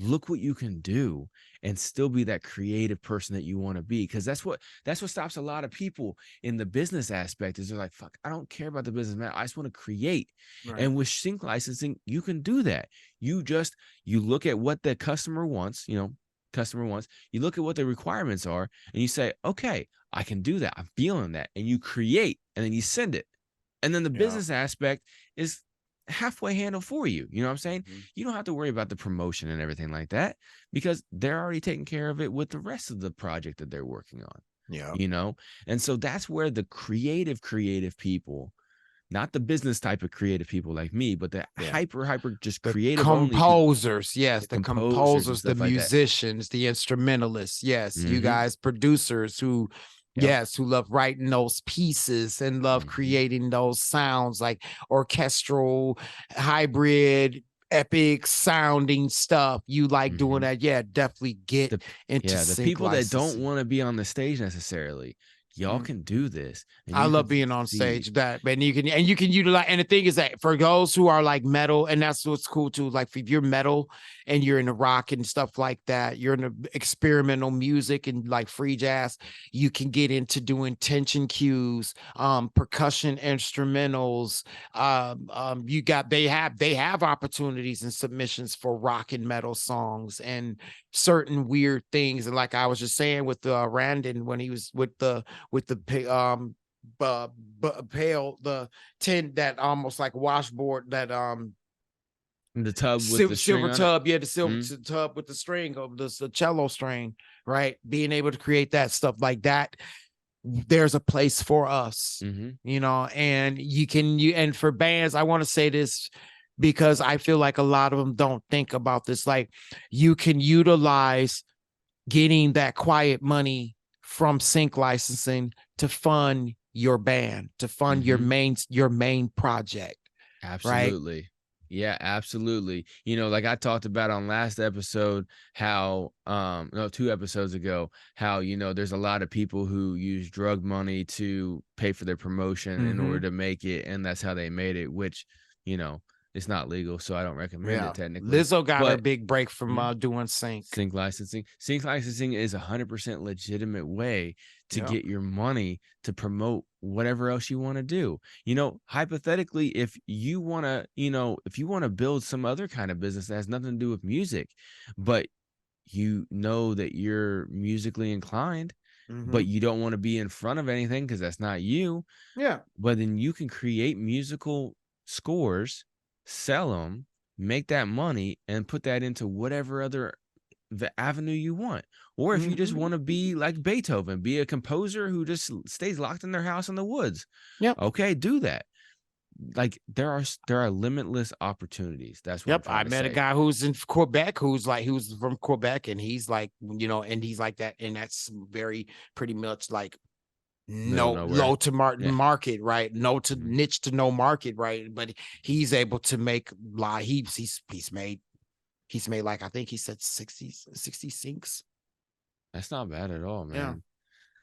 Look what you can do and still be that creative person that you want to be. Because that's what stops a lot of people in the business aspect, is they're like, fuck, I don't care about the business, man. I just want to create. right. And with Sync Licensing, you can do that. You look at what the customer wants, you look at what the requirements are, and you say, okay, I can do that. I'm feeling that. And you create, and then you send it. And then the business aspect is halfway handle for you. You know what I'm saying? You don't have to worry about the promotion and everything like that, because they're already taking care of it with the rest of the project that they're working on. You know? And so that's where the creative people, not the business type of creative people like me, but the hyper just the creative composers, only the composers, the like musicians, the instrumentalists, you guys, producers who who love writing those pieces and love creating those sounds, like orchestral, hybrid, epic sounding stuff. You like doing that. Definitely get into the people that don't want to be on the stage necessarily. Y'all can do this. And I love being on stage. And you can utilize. And the thing is that for those who are like metal, and that's what's cool too. Like if you're metal and you're into rock and stuff like that, you're into experimental music and like free jazz, you can get into doing tension cues, percussion instrumentals. They have opportunities and submissions for rock and metal songs and certain weird things. And like I was just saying with Randon, when he was with the pail, the tin, that almost like washboard, that the tub with the silver tub, the silver Mhm. tub with the string of the cello string, right? Being able to create that stuff like that, there's a place for us, you know. And and for bands, I want to say this because I feel like a lot of them don't think about this. Like, you can utilize getting that quiet money from Sync Licensing to fund your band, to fund your main project. Absolutely. Right? Yeah, absolutely. You know, like I talked about on last episode, how no, 2 episodes ago, how, you know, there's a lot of people who use drug money to pay for their promotion in order to make it, and that's how they made it, which, you know, it's not legal, so I don't recommend it technically. Lizzo got her But big break from doing Sync. Sync Licensing. Sync Licensing is 100% legitimate way to get your money to promote whatever else you want to do. You know, hypothetically, if you want to build some other kind of business that has nothing to do with music, but you know that you're musically inclined, but you don't want to be in front of anything because that's not you. Yeah. But then you can create musical scores, sell them, make that money, and put that into whatever other the avenue you want. Or if you just want to be like Beethoven, be a composer who just stays locked in their house in the woods. Yep. Okay, do that. Like there are limitless opportunities. That's what I met a guy who's in Quebec who's from Quebec, and he's like, and he's like that, and that's very pretty much like low to market, right? No to niche to no market, right? But he's able to make he's made like, I think he said 60 sinks. That's not bad at all, man. Yeah.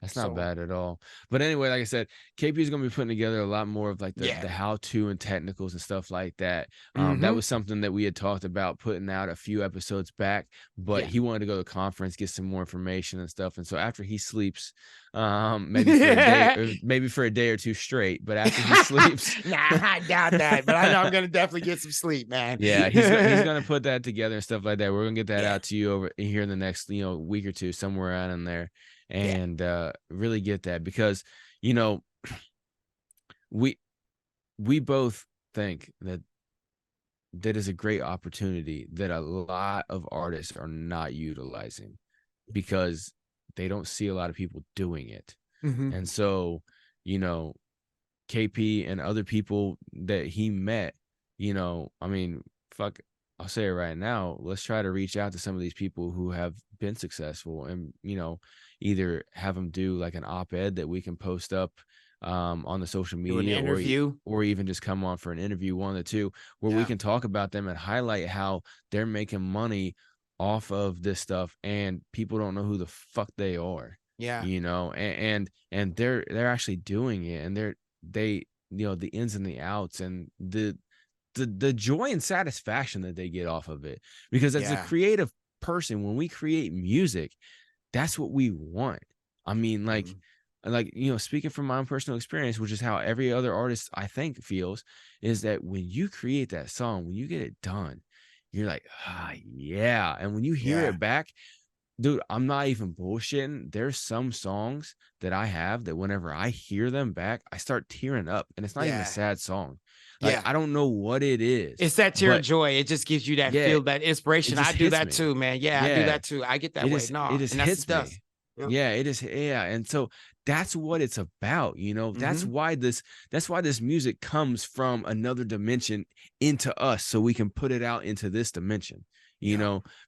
That's not bad at all. But anyway, like I said, KP is going to be putting together a lot more of like the how-to and technicals and stuff like that. That was something that we had talked about putting out a few episodes back, but he wanted to go to the conference, get some more information and stuff. And so after he sleeps, maybe for a day or two straight, but after he sleeps, nah, I doubt that, but I know I'm going to definitely get some sleep, man. Yeah, he's going to put that together and stuff like that. We're going to get that out to you over here in the next, week or two, somewhere out in there. And really get that, because we both think that is a great opportunity that a lot of artists are not utilizing because they don't see a lot of people doing it. And so KP and other people that he met, I mean, fuck, I'll say it right now, let's try to reach out to some of these people who have been successful and either have them do like an op-ed that we can post up on the social media, or even just come on for an interview, one of the two, where we can talk about them and highlight how they're making money off of this stuff and people don't know who the fuck they are. And they're actually doing it, and they the ins and the outs and the joy and satisfaction that they get off of it, because as a creative person, when we create music, that's what we want. I mean, like, speaking from my own personal experience, which is how every other artist I think feels, is that when you create that song, when you get it done, you're like, yeah. And when you hear it back, dude, I'm not even bullshitting. There's some songs that I have that whenever I hear them back, I start tearing up, and it's not even a sad song. Like, I don't know what it is. It's that tear of joy. It just gives you that feel, that inspiration. I do that too, man. I do that too. I get that way. No, it just hits me. Yeah, it is. Yeah. And so that's what it's about. That's why this music comes from another dimension into us, so we can put it out into this dimension,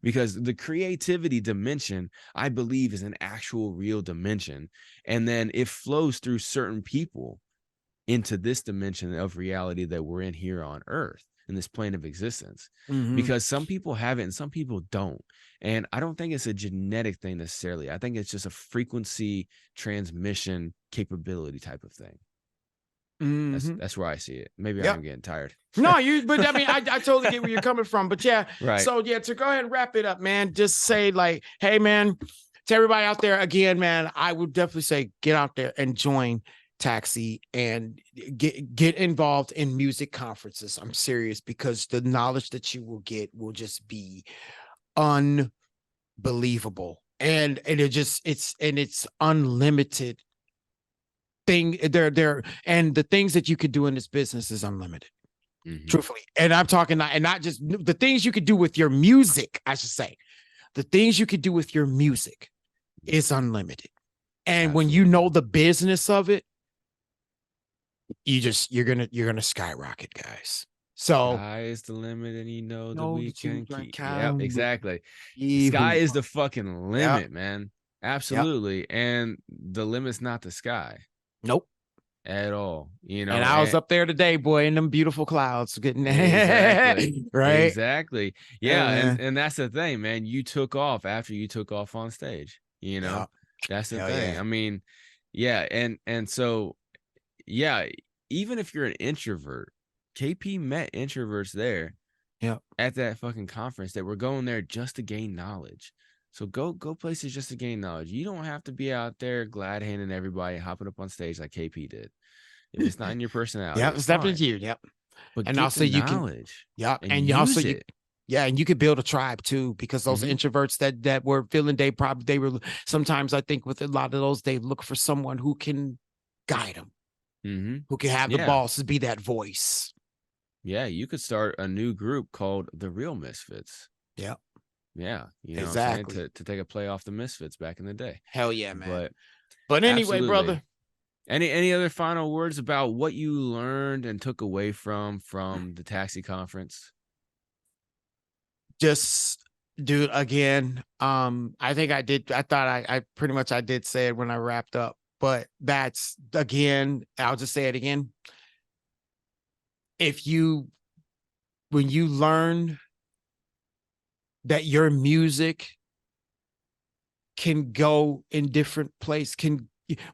because the creativity dimension, I believe, is an actual real dimension. And then it flows through certain people into this dimension of reality that we're in here on Earth, in this plane of existence, because some people have it and some people don't. And I don't think it's a genetic thing necessarily. I think it's just a frequency transmission capability type of thing. That's where I see it. Maybe I'm getting tired. No, but I mean, I totally get where you're coming from. But right. So to go ahead and wrap it up, man, just say like, hey, man, to everybody out there, again, man, I would definitely say get out there and join Taxi and get involved in music conferences. I'm serious, because the knowledge that you will get will just be unbelievable, and it's unlimited thing there, and the things that you could do in this business is unlimited, truthfully. And I'm talking not just the things you could do with your music, I should say, the things you could do with your music is unlimited. And Absolutely. When you know the business of it, you're gonna skyrocket, guys. So sky is the limit, and the weekend. Yeah, exactly. Sky is the fucking limit, man. Absolutely. And the limit's not the sky. Nope. At all. And I was up there today, boy, in them beautiful clouds getting exactly. Right. Exactly. Yeah. And that's the thing, man. You took off after you took off on stage. That's the thing. I mean, and so even if you're an introvert, KP met introverts there at that fucking conference that were going there just to gain knowledge. So go places just to gain knowledge. You don't have to be out there glad handing everybody, hopping up on stage like KP did. If it's not in your personality. It's definitely you. Yep. But and also you knowledge. can and you also Yeah, and you could build a tribe too, because those introverts that were feeling, they were sometimes, I think with a lot of those, they look for someone who can guide them, who can have the Yeah. balls to be that voice. Yeah, you could start a new group called the Real Misfits. Yeah. Yeah, you know what I'm Exactly. saying? To take a play off the Misfits back in the day. Hell yeah, man. But Anyway, absolutely. brother, Any other final words about what you learned and took away from the Taxi conference? just dude, again, I think I pretty much I did say it when I wrapped up, but that's, again, I'll just say it again. When you learn that your music can go in different places,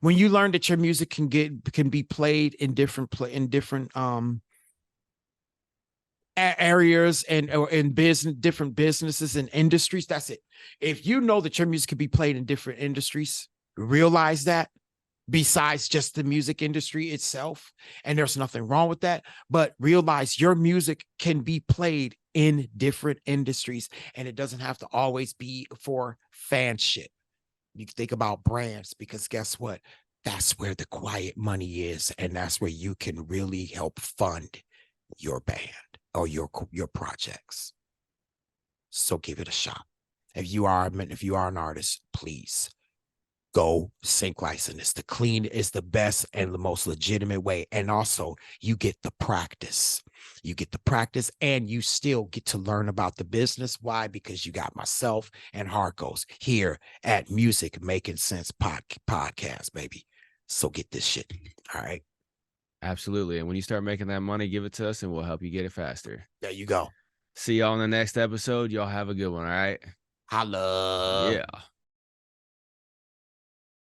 when you learn that your music can be played in different areas and or in different businesses and industries, that's it. If you know that your music can be played in different industries, realize that, besides just the music industry itself, and there's nothing wrong with that, but realize your music can be played in different industries, and it doesn't have to always be for fanship. You can think about brands, because guess what? That's where the quiet money is, and that's where you can really help fund your band or your projects. So give it a shot. If you are an artist, please go sync license. It's the best and the most legitimate way. And also, you get the practice. You get the practice, and you still get to learn about the business. Why? Because you got myself and Harkos here at Music Making Sense podcast, baby. So get this shit. All right. Absolutely. And when you start making that money, give it to us and we'll help you get it faster. There you go. See y'all in the next episode. Y'all have a good one. All right. Holla. Yeah.